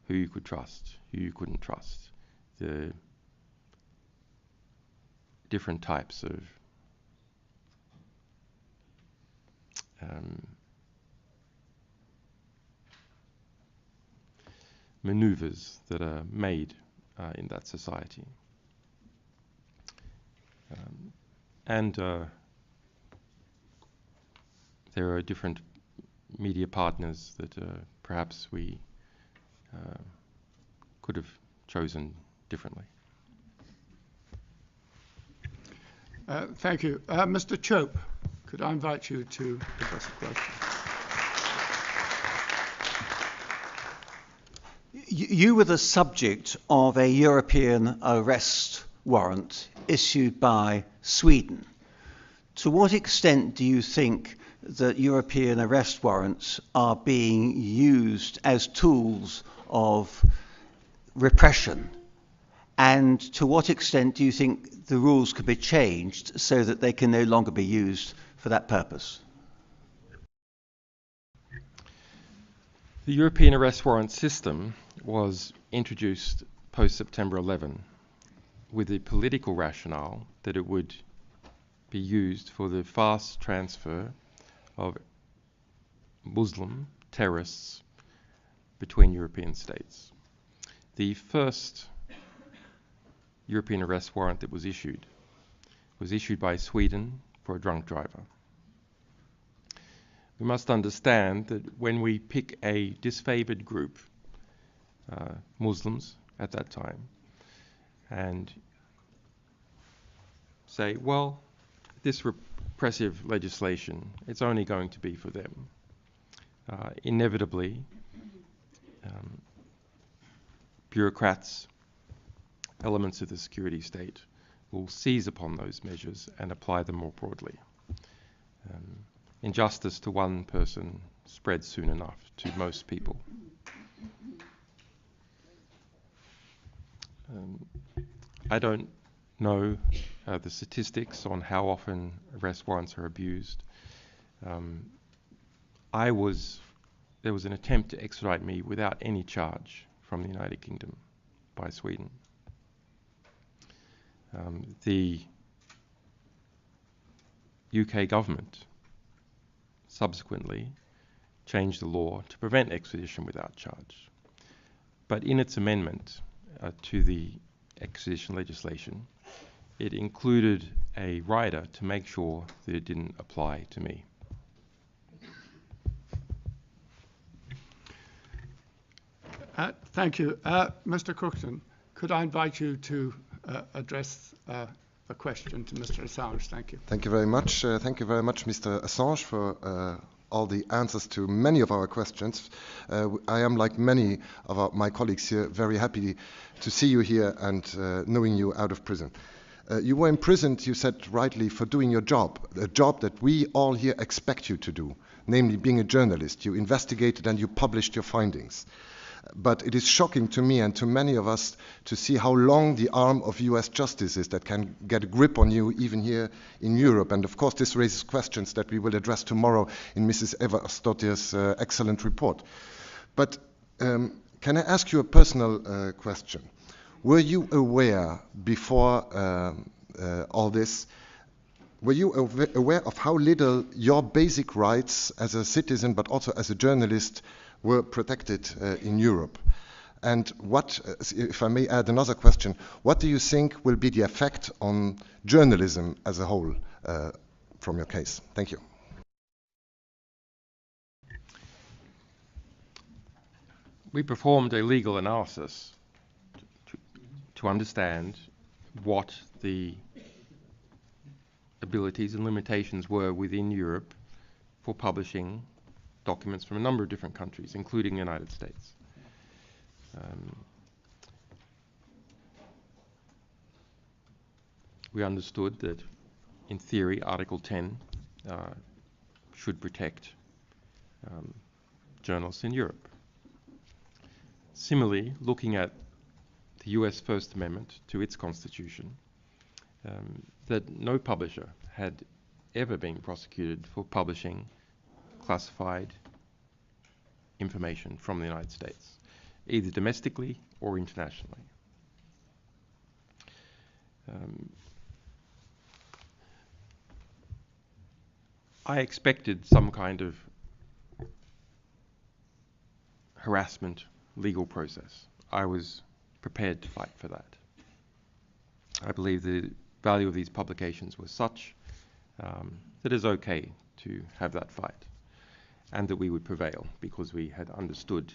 who you could trust, who you couldn't trust, the different types of maneuvers that are made in that society. And there are different media partners that perhaps we could have chosen differently. Thank you. Mr. Chope, could I invite you to address the question? You were the subject of a European arrest warrant issued by Sweden. To what extent do you think that European arrest warrants are being used as tools of repression? And to what extent do you think the rules could be changed so that they can no longer be used for that purpose? The European arrest warrant system was introduced post-September 11 with the political rationale that it would be used for the fast transfer of Muslim terrorists between European states. The first European arrest warrant that was issued by Sweden for a drunk driver. We must understand that when we pick a disfavored group, Muslims at that time, and say, well, this repressive legislation, it's only going to be for them. Inevitably, bureaucrats, elements of the security state will seize upon those measures and apply them more broadly. Injustice to one person spreads soon enough to most people. I don't know the statistics on how often arrest warrants are abused. There was an attempt to extradite me without any charge from the United Kingdom by Sweden. The UK government subsequently changed the law to prevent extradition without charge. But in its amendment to the extradition legislation, it included a rider to make sure that it didn't apply to me. Thank you. Mr. Cookton, could I invite you to address a question to Mr. Assange? Thank you. Thank you very much. Thank you very much, Mr. Assange, for all the answers to many of our questions. I am, like many of my colleagues here, very happy to see you here and knowing you out of prison. You were imprisoned, you said rightly, for doing your job, a job that we all here expect you to do, namely being a journalist. You investigated and you published your findings. But it is shocking to me and to many of us to see how long the arm of US justice is that can get a grip on you even here in Europe. And of course this raises questions that we will address tomorrow in Mrs. Ævarsdóttir's excellent report. But can I ask you a personal question? Were you aware before all this, were you aware of how little your basic rights as a citizen but also as a journalist were protected in Europe? And what, if I may add another question, what do you think will be the effect on journalism as a whole from your case? Thank you. We performed a legal analysis to understand what the abilities and limitations were within Europe for publishing documents from a number of different countries, including the United States. We understood that, in theory, Article 10 should protect journalists in Europe. Similarly, looking at the US First Amendment to its constitution, that no publisher had ever been prosecuted for publishing classified information from the United States, either domestically or internationally. I expected some kind of harassment legal process. I was prepared to fight for that. I believe the value of these publications was such that it's okay to have that fight, and that we would prevail because we had understood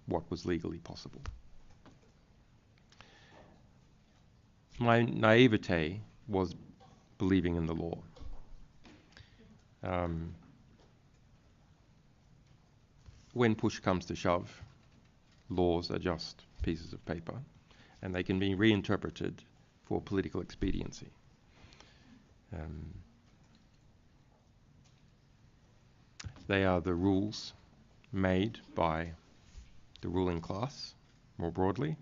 what was legally possible. My naivete was believing in the law. When push comes to shove, laws are just pieces of paper, and they can be reinterpreted for political expediency. They are the rules made by the ruling class, more broadly,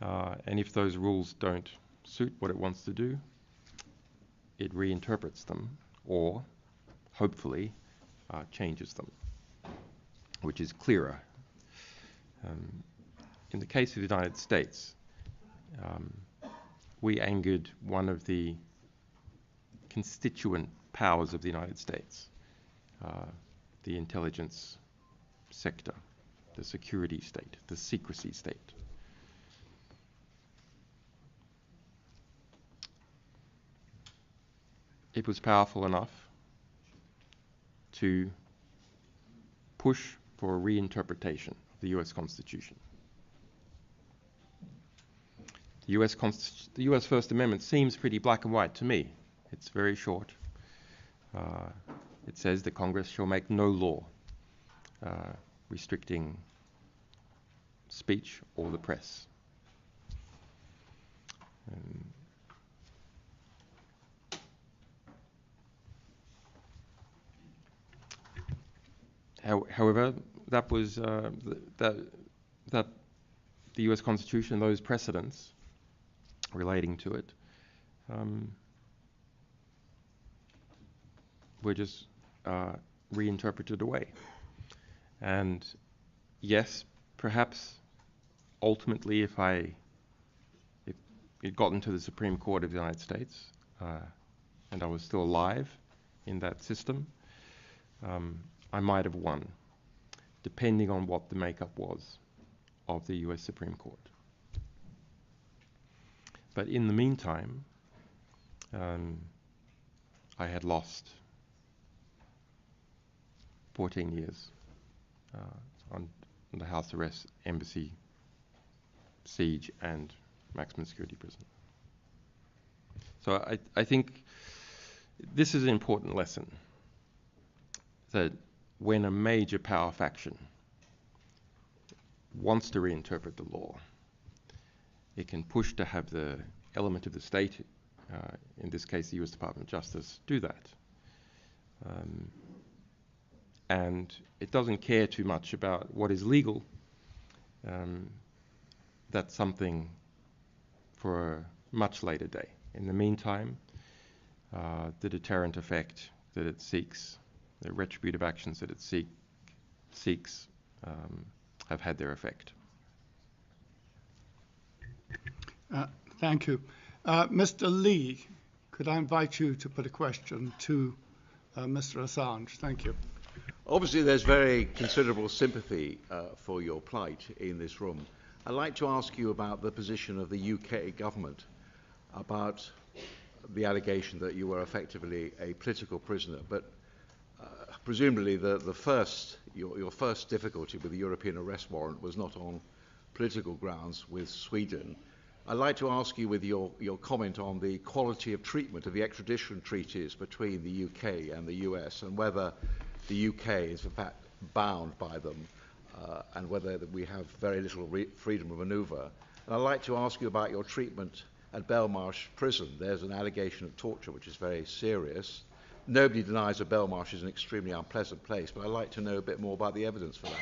and if those rules don't suit what it wants to do, it reinterprets them, or hopefully changes them, which is clearer. In the case of the United States, we angered one of the constituent powers of the United States, the intelligence sector, the security state, the secrecy state. It was powerful enough to push for a reinterpretation of the US Constitution. The US First Amendment seems pretty black and white to me. It's very short. It says that Congress shall make no law restricting speech or the press. However, that was that the U.S. Constitution, those precedents relating to it, were just reinterpreted away. And yes, perhaps ultimately, if it got into the Supreme Court of the United States, and I was still alive in that system, I might have won, depending on what the makeup was of the US Supreme Court. But in the meantime, I had lost 14 years on the house arrest, embassy, siege, and maximum security prison. So I think this is an important lesson, that when a major power faction wants to reinterpret the law, it can push to have the element of the state, in this case the US Department of Justice, do that. And it doesn't care too much about what is legal. That's something for a much later day. In the meantime, the deterrent effect that it seeks, the retributive actions that it seeks, have had their effect. Thank you. Mr. Lee, could I invite you to put a question to Mr. Assange? Thank you. Obviously, there's very considerable sympathy for your plight in this room. I'd like to ask you about the position of the UK government about the allegation that you were effectively a political prisoner. But presumably, your first difficulty with the European arrest warrant was not on political grounds with Sweden. I'd like to ask you with your comment on the quality of treatment of the extradition treaties between the UK and the US, and whether the UK is in fact bound by them, and whether we have very little freedom of manoeuvre. And I'd like to ask you about your treatment at Belmarsh prison. There's an allegation of torture which is very serious. Nobody denies that Belmarsh is an extremely unpleasant place, but I'd like to know a bit more about the evidence for that.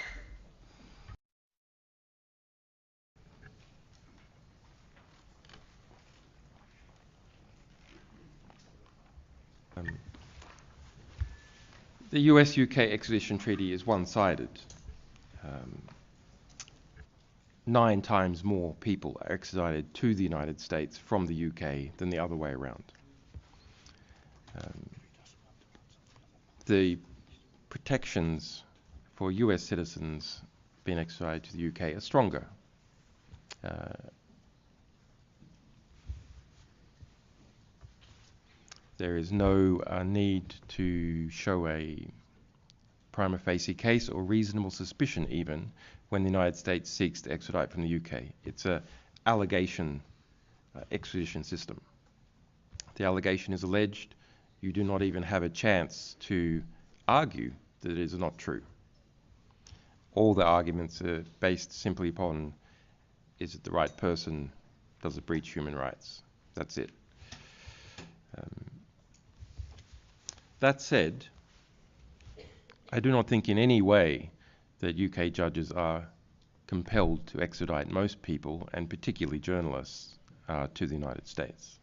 The US-UK extradition treaty is one-sided. 9 times more people are extradited to the United States from the UK than the other way around. The protections for US citizens being extradited to the UK are stronger. There is no need to show a prima facie case or reasonable suspicion even when the United States seeks to extradite from the UK. It's an allegation extradition system. The allegation is alleged. You do not even have a chance to argue that it is not true. All the arguments are based simply upon, is it the right person? Does it breach human rights? That's it. That said, I do not think in any way that UK judges are compelled to extradite most people, and particularly journalists, to the United States.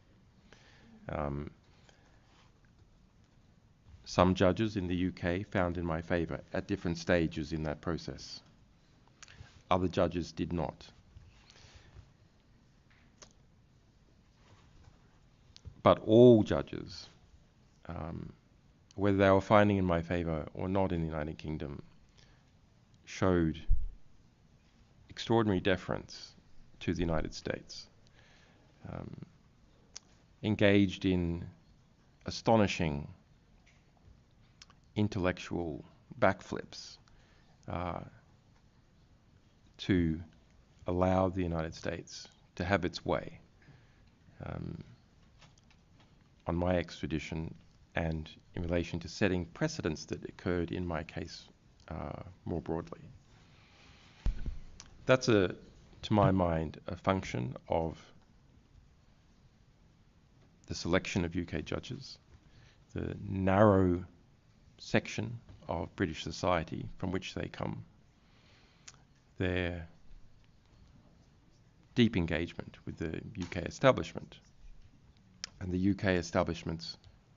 Some judges in the UK found in my favour at different stages in that process. Other judges did not. But all judges, whether they were finding in my favour or not in the United Kingdom, showed extraordinary deference to the United States, engaged in astonishing intellectual backflips to allow the United States to have its way on my extradition and in relation to setting precedents that occurred in my case more broadly. That's, to my mind, a function of the selection of UK judges, the narrow section of British society from which they come, their deep engagement with the UK establishment, and the UK establishment's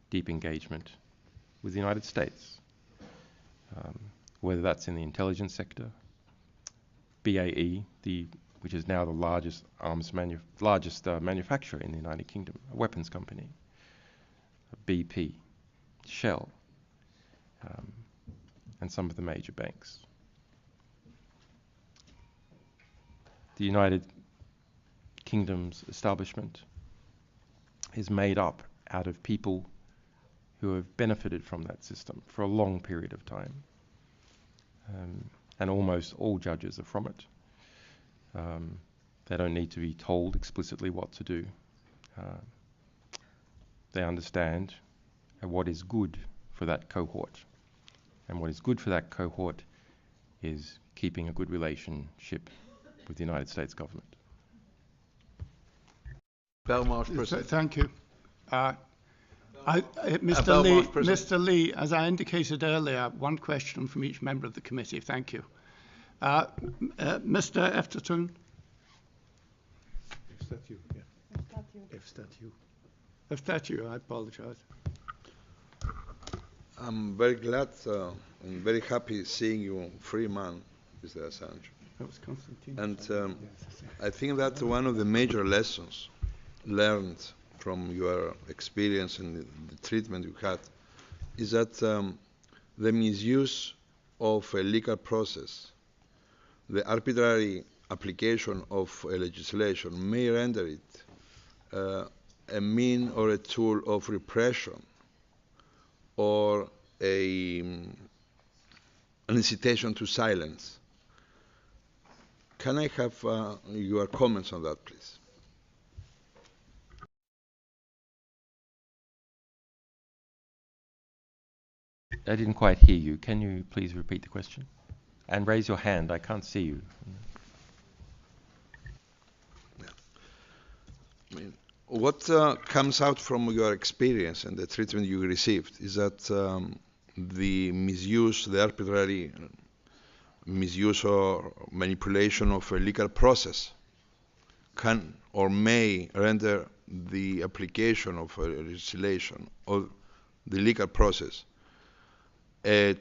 deep engagement with the United States, whether that's in the intelligence sector, BAE, which is now the largest manufacturer in the United Kingdom, a weapons company, BP, Shell, and some of the major banks. The United Kingdom's establishment is made up out of people who have benefited from that system for a long period of time. And almost all judges are from it. They don't need to be told explicitly what to do. They understand what is good for that cohort. And what is good for that cohort is keeping a good relationship with the United States government. Belmarsh President. Thank you. Mr. Lee, as I indicated earlier, one question from each member of the committee. Thank you. Mr. Efterton. Efterton, I apologize. I'm very glad and very happy seeing you free man, Mr. Assange. That was Constantine. And I think that one of the major lessons learned from your experience and the treatment you had is that the misuse of a legal process, the arbitrary application of a legislation may render it a mean or a tool of repression or an incitation to silence. Can I have your comments on that, please? I didn't quite hear you. Can you please repeat the question? And raise your hand. I can't see you. Yeah. I mean, what comes out from your experience and the treatment you received is that the misuse, the arbitrary misuse or manipulation of a legal process can or may render the application of a legislation or the legal process a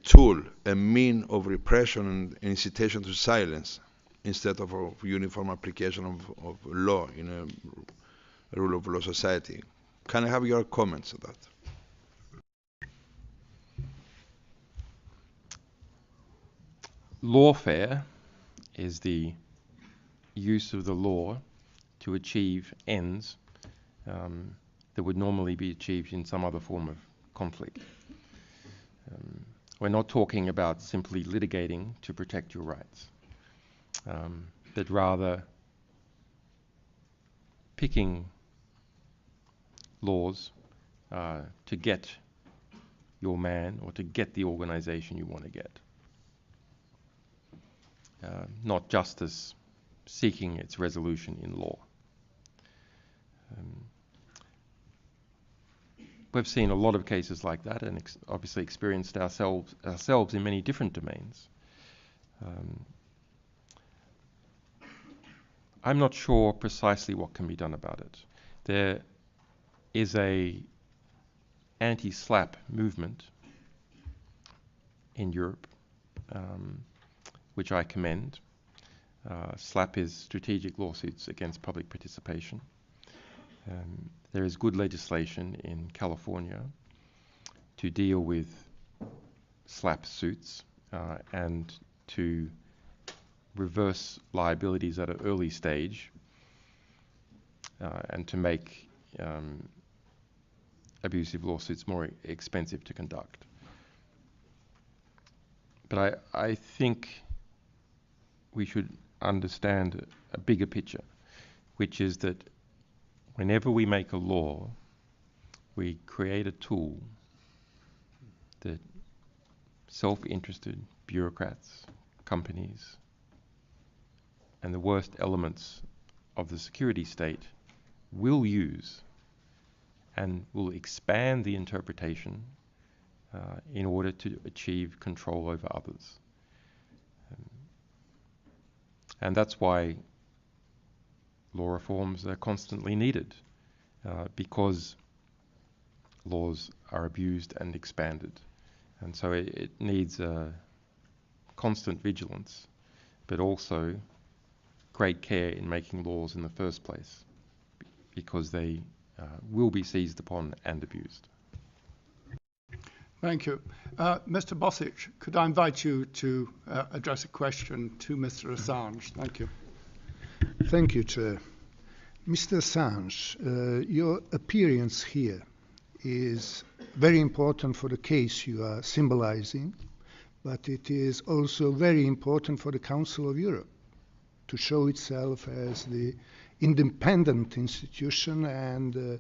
tool, a mean of repression and incitation to silence instead of a uniform application of law in a rule of law society. Can I have your comments on that? Lawfare is the use of the law to achieve ends that would normally be achieved in some other form of conflict. We're not talking about simply litigating to protect your rights, but rather picking laws to get your man or to get the organization you want to get. Not justice seeking its resolution in law. We've seen a lot of cases like that and obviously experienced ourselves in many different domains. I'm not sure precisely what can be done about it. There is a anti-SLAPP movement in Europe, which I commend. SLAPP is strategic lawsuits against public participation. There is good legislation in California to deal with SLAPP suits and to reverse liabilities at an early stage and to make abusive lawsuits more expensive to conduct. But I think we should understand a bigger picture, which is that whenever we make a law, we create a tool that self-interested bureaucrats, companies, and the worst elements of the security state will use and will expand the interpretation in order to achieve control over others. And that's why law reforms are constantly needed, because laws are abused and expanded. And so it needs constant vigilance, but also great care in making laws in the first place, because they will be seized upon and abused. Thank you. Mr. Bosic, could I invite you to address a question to Mr. Assange? Thank you. Thank you, Chair. Mr. Assange, your appearance here is very important for the case you are symbolizing, but it is also very important for the Council of Europe to show itself as the independent institution and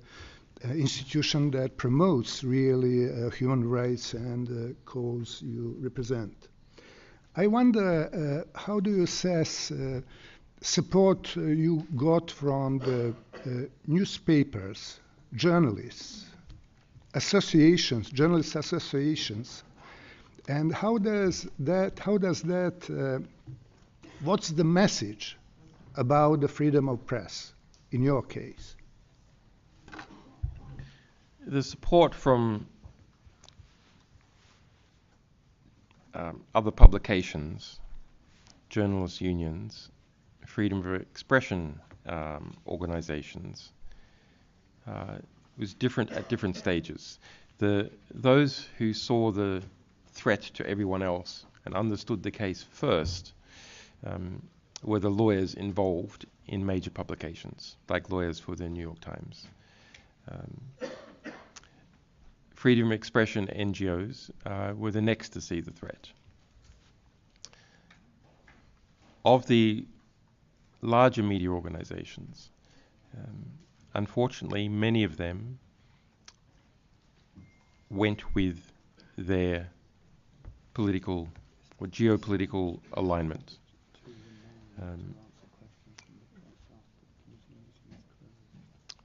institution that promotes really human rights and the cause you represent. I wonder how do you assess support you got from the newspapers, journalists, associations, journalist associations, and how does that, what's the message about the freedom of press in your case? The support from other publications, journalist unions, freedom of expression organizations was different at different stages. Those who saw the threat to everyone else and understood the case first were the lawyers involved in major publications, like lawyers for the New York Times. Freedom of expression NGOs were the next to see the threat. Of the larger media organizations, unfortunately, many of them went with their political or geopolitical alignment.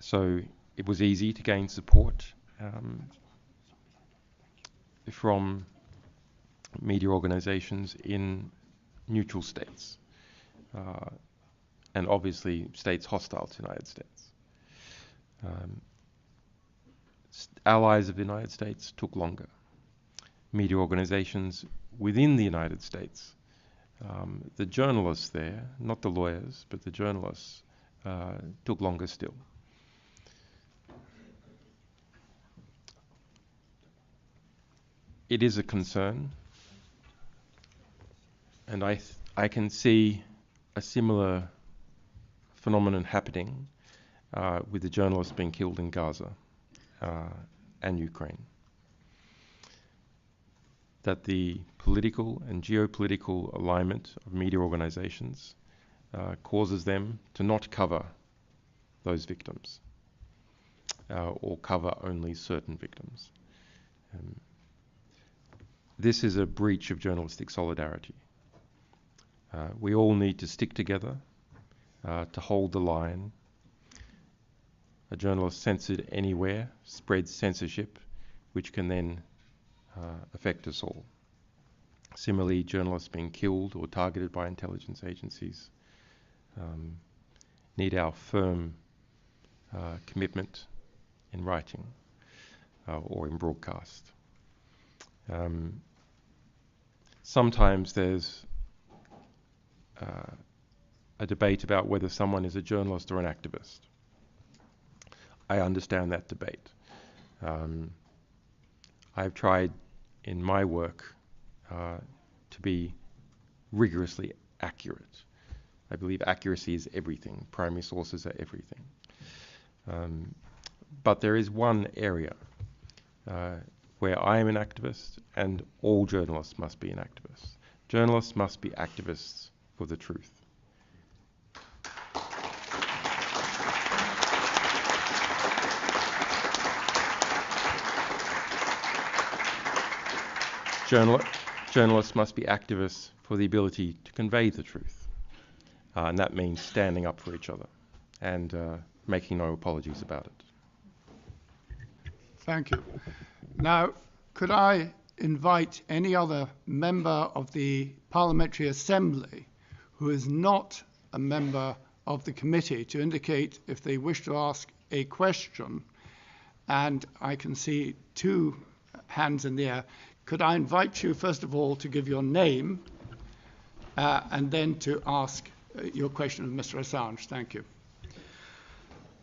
So it was easy to gain support from media organizations in neutral states, and obviously states hostile to the United States. Allies of the United States took longer. Media organizations within the United States, the journalists there, not the lawyers, but the journalists, took longer still. It is a concern, and I can see a similar phenomenon happening with the journalists being killed in Gaza and Ukraine. That the political and geopolitical alignment of media organizations causes them to not cover those victims or cover only certain victims. This is a breach of journalistic solidarity. We all need to stick together to hold the line. A journalist censored anywhere spreads censorship, which can then affect us all. Similarly, journalists being killed or targeted by intelligence agencies need our firm commitment in writing or in broadcast. Sometimes there's a debate about whether someone is a journalist or an activist. I understand that debate. I've tried in my work to be rigorously accurate. I believe accuracy is everything. Primary sources are everything. But there is one area where I am an activist and all journalists must be an activist. Journalists must be activists for the truth. Journalists must be activists for the ability to convey the truth. And that means standing up for each other and making no apologies about it. Thank you. Now, could I invite any other member of the Parliamentary Assembly who is not a member of the committee to indicate if they wish to ask a question? And I can see two hands in the air. Could I invite you, first of all, to give your name and then to ask your question of Mr. Assange? Thank you.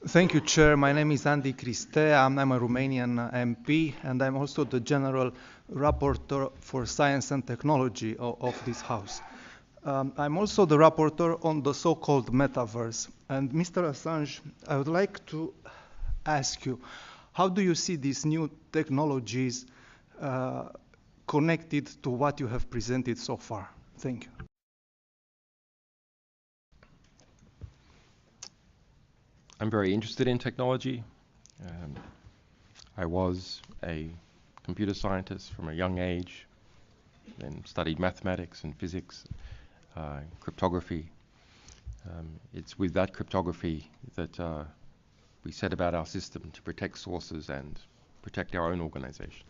Thank you, Chair. My name is Andy Cristea. I'm a Romanian MP, and I'm also the General Rapporteur for Science and Technology of this House. I'm also the Rapporteur on the so-called metaverse. And Mr. Assange, I would like to ask you, how do you see these new technologies connected to what you have presented so far? Thank you. I'm very interested in technology. I was a computer scientist from a young age, then studied mathematics and physics, cryptography. It's with that cryptography that we set about our system to protect sources and protect our own organization.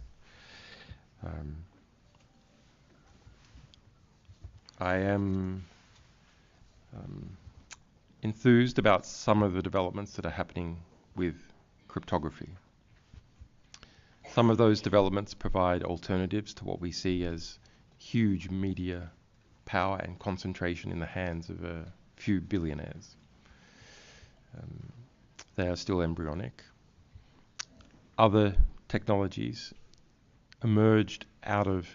I am enthused about some of the developments that are happening with cryptography. Some of those developments provide alternatives to what we see as huge media power and concentration in the hands of a few billionaires. They are still embryonic. Other technologies emerged out of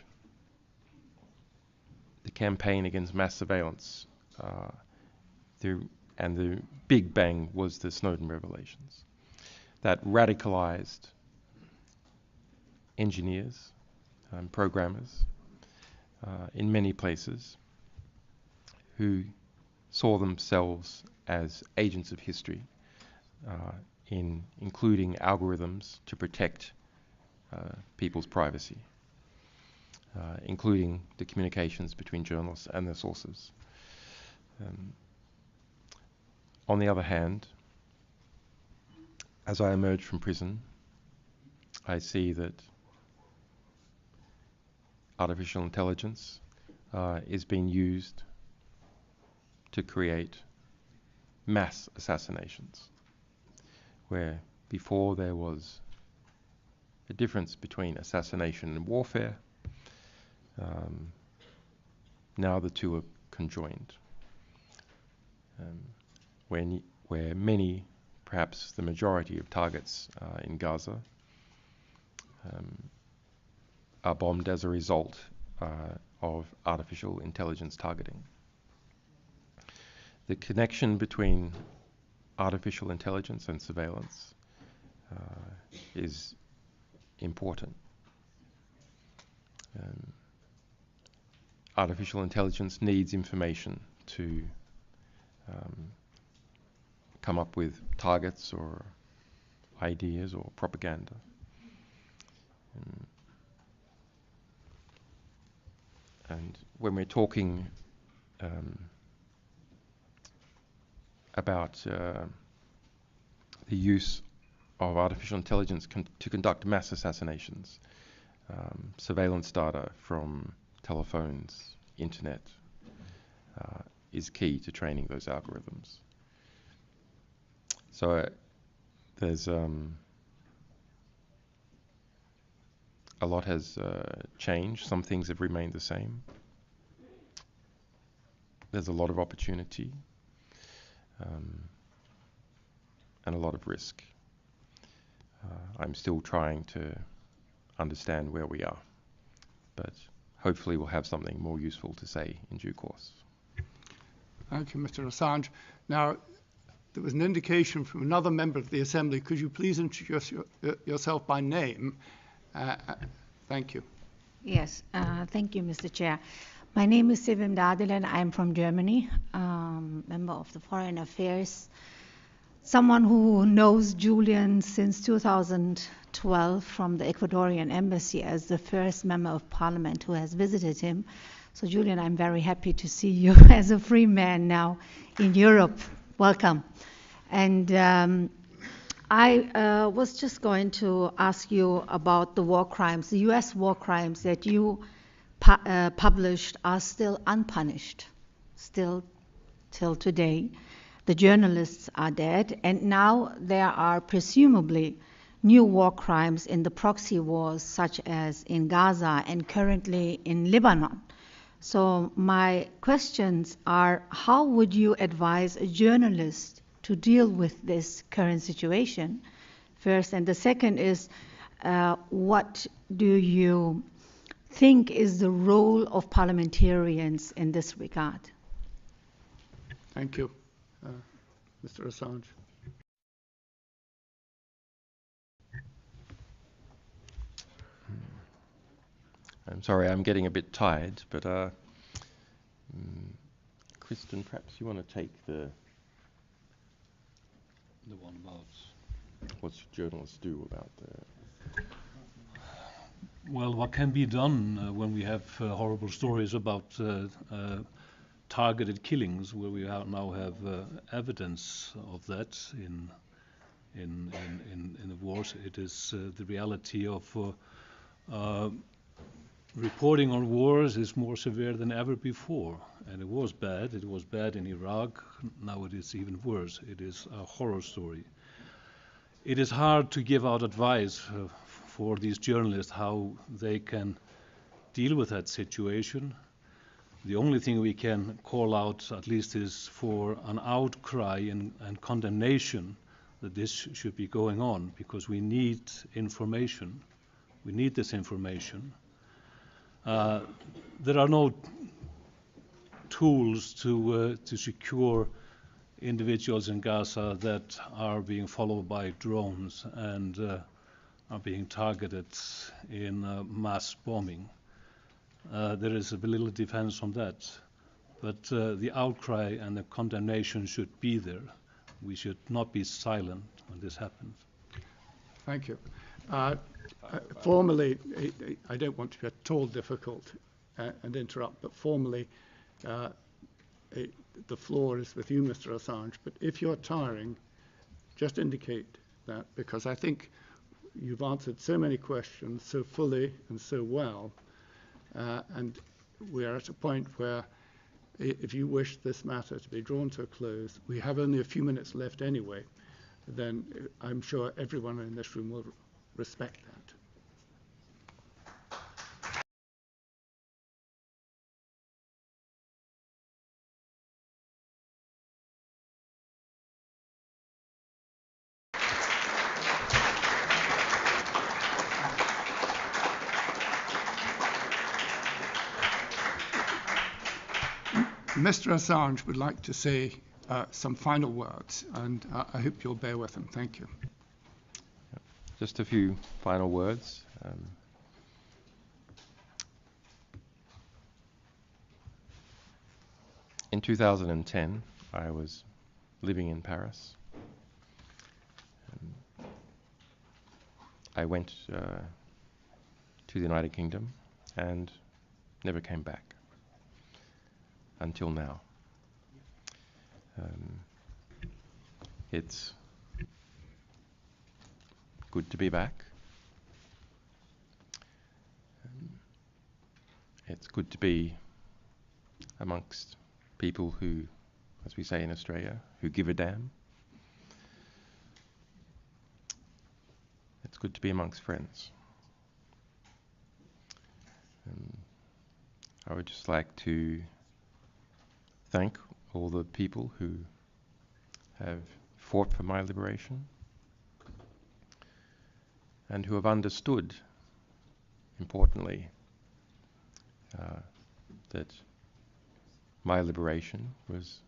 the campaign against mass surveillance, and the big bang was the Snowden revelations that radicalized engineers and programmers in many places who saw themselves as agents of history, in including algorithms to protect people's privacy, including the communications between journalists and their sources. On the other hand, as I emerge from prison, I see that artificial intelligence is being used to create mass assassinations, where before there was a difference between assassination and warfare. Now the two are conjoined, where many, perhaps the majority of targets in Gaza are bombed as a result of artificial intelligence targeting. The connection between artificial intelligence and surveillance is important. Artificial intelligence needs information to come up with targets or ideas or propaganda. And when we're talking about the use of artificial intelligence to conduct mass assassinations, surveillance data from telephones, internet, is key to training those algorithms. So there's a lot has changed. Some things have remained the same. There's a lot of opportunity and a lot of risk. I'm still trying to understand where we are, but hopefully we'll have something more useful to say in due course. Thank you, Mr. Assange. Now, there was an indication from another member of the Assembly. Could you please introduce yourself by name? Thank you. Yes, thank you, Mr. Chair. My name is Sevim Dadilen. I'm from Germany, member of the Foreign Affairs. Someone who knows Julian since 2012 from the Ecuadorian embassy as the first member of parliament who has visited him. So Julian, I'm very happy to see you as a free man now in Europe. Welcome. And I was just going to ask you about the war crimes. The US war crimes that you published are still unpunished, still till today. The journalists are dead, and now there are presumably new war crimes in the proxy wars, such as in Gaza and currently in Lebanon. So my questions are, how would you advise a journalist to deal with this current situation, first? And the second is, what do you think is the role of parliamentarians in this regard? Thank you. Mr. Assange. I'm sorry, I'm getting a bit tired, but Kristen, perhaps you want to take the one about what journalists do about the... Well, what can be done when we have horrible stories about targeted killings, where we now have evidence of that in the wars. It is the reality of reporting on wars is more severe than ever before, and it was bad. It was bad in Iraq. Now it is even worse. It is a horror story. It is hard to give out advice for these journalists how they can deal with that situation. The only thing we can call out, at least, is for an outcry and condemnation that this should be going on, because we need information. We need this information. There are no tools to secure individuals in Gaza that are being followed by drones and are being targeted in mass bombing. There is a little defense on that, but the outcry and the condemnation should be there. We should not be silent when this happens. Thank you. Formally, I don't want to be at all difficult and interrupt, but formally, the floor is with you, Mr. Assange. But if you're tiring, just indicate that, because I think you've answered so many questions so fully and so well, and we're at a point where if you wish this matter to be drawn to a close, we have only a few minutes left anyway, then I'm sure everyone in this room will respect that. Mr. Assange would like to say some final words, and I hope you'll bear with him. Thank you. Just a few final words. In 2010, I was living in Paris. I went to the United Kingdom and never came back until now. It's good to be back. It's good to be amongst people who, as we say in Australia, who give a damn. It's good to be amongst friends. I would just like to thank all the people who have fought for my liberation and who have understood, importantly, that my liberation was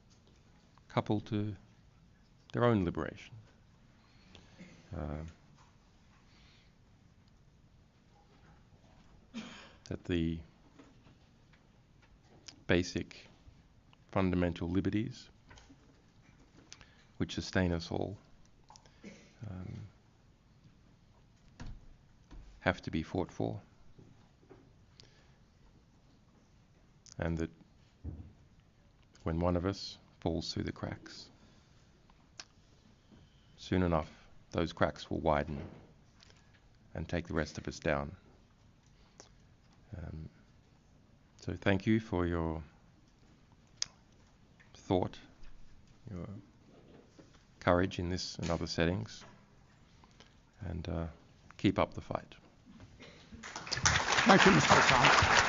coupled to their own liberation. That the basic fundamental liberties which sustain us all have to be fought for, and that when one of us falls through the cracks, soon enough those cracks will widen and take the rest of us down. So thank you for your thought, your courage in this and other settings, and keep up the fight. Thank you, Mr. Assange.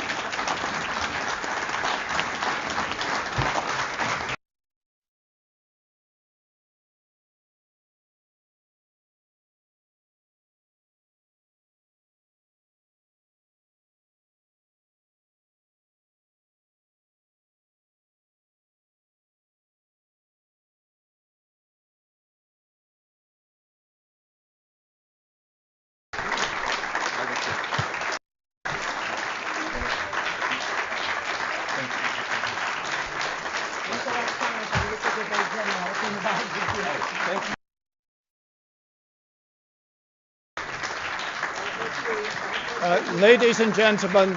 Ladies and gentlemen,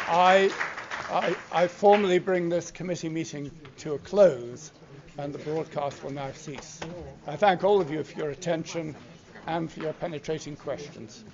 I formally bring this committee meeting to a close, and the broadcast will now cease. I thank all of you for your attention and for your penetrating questions.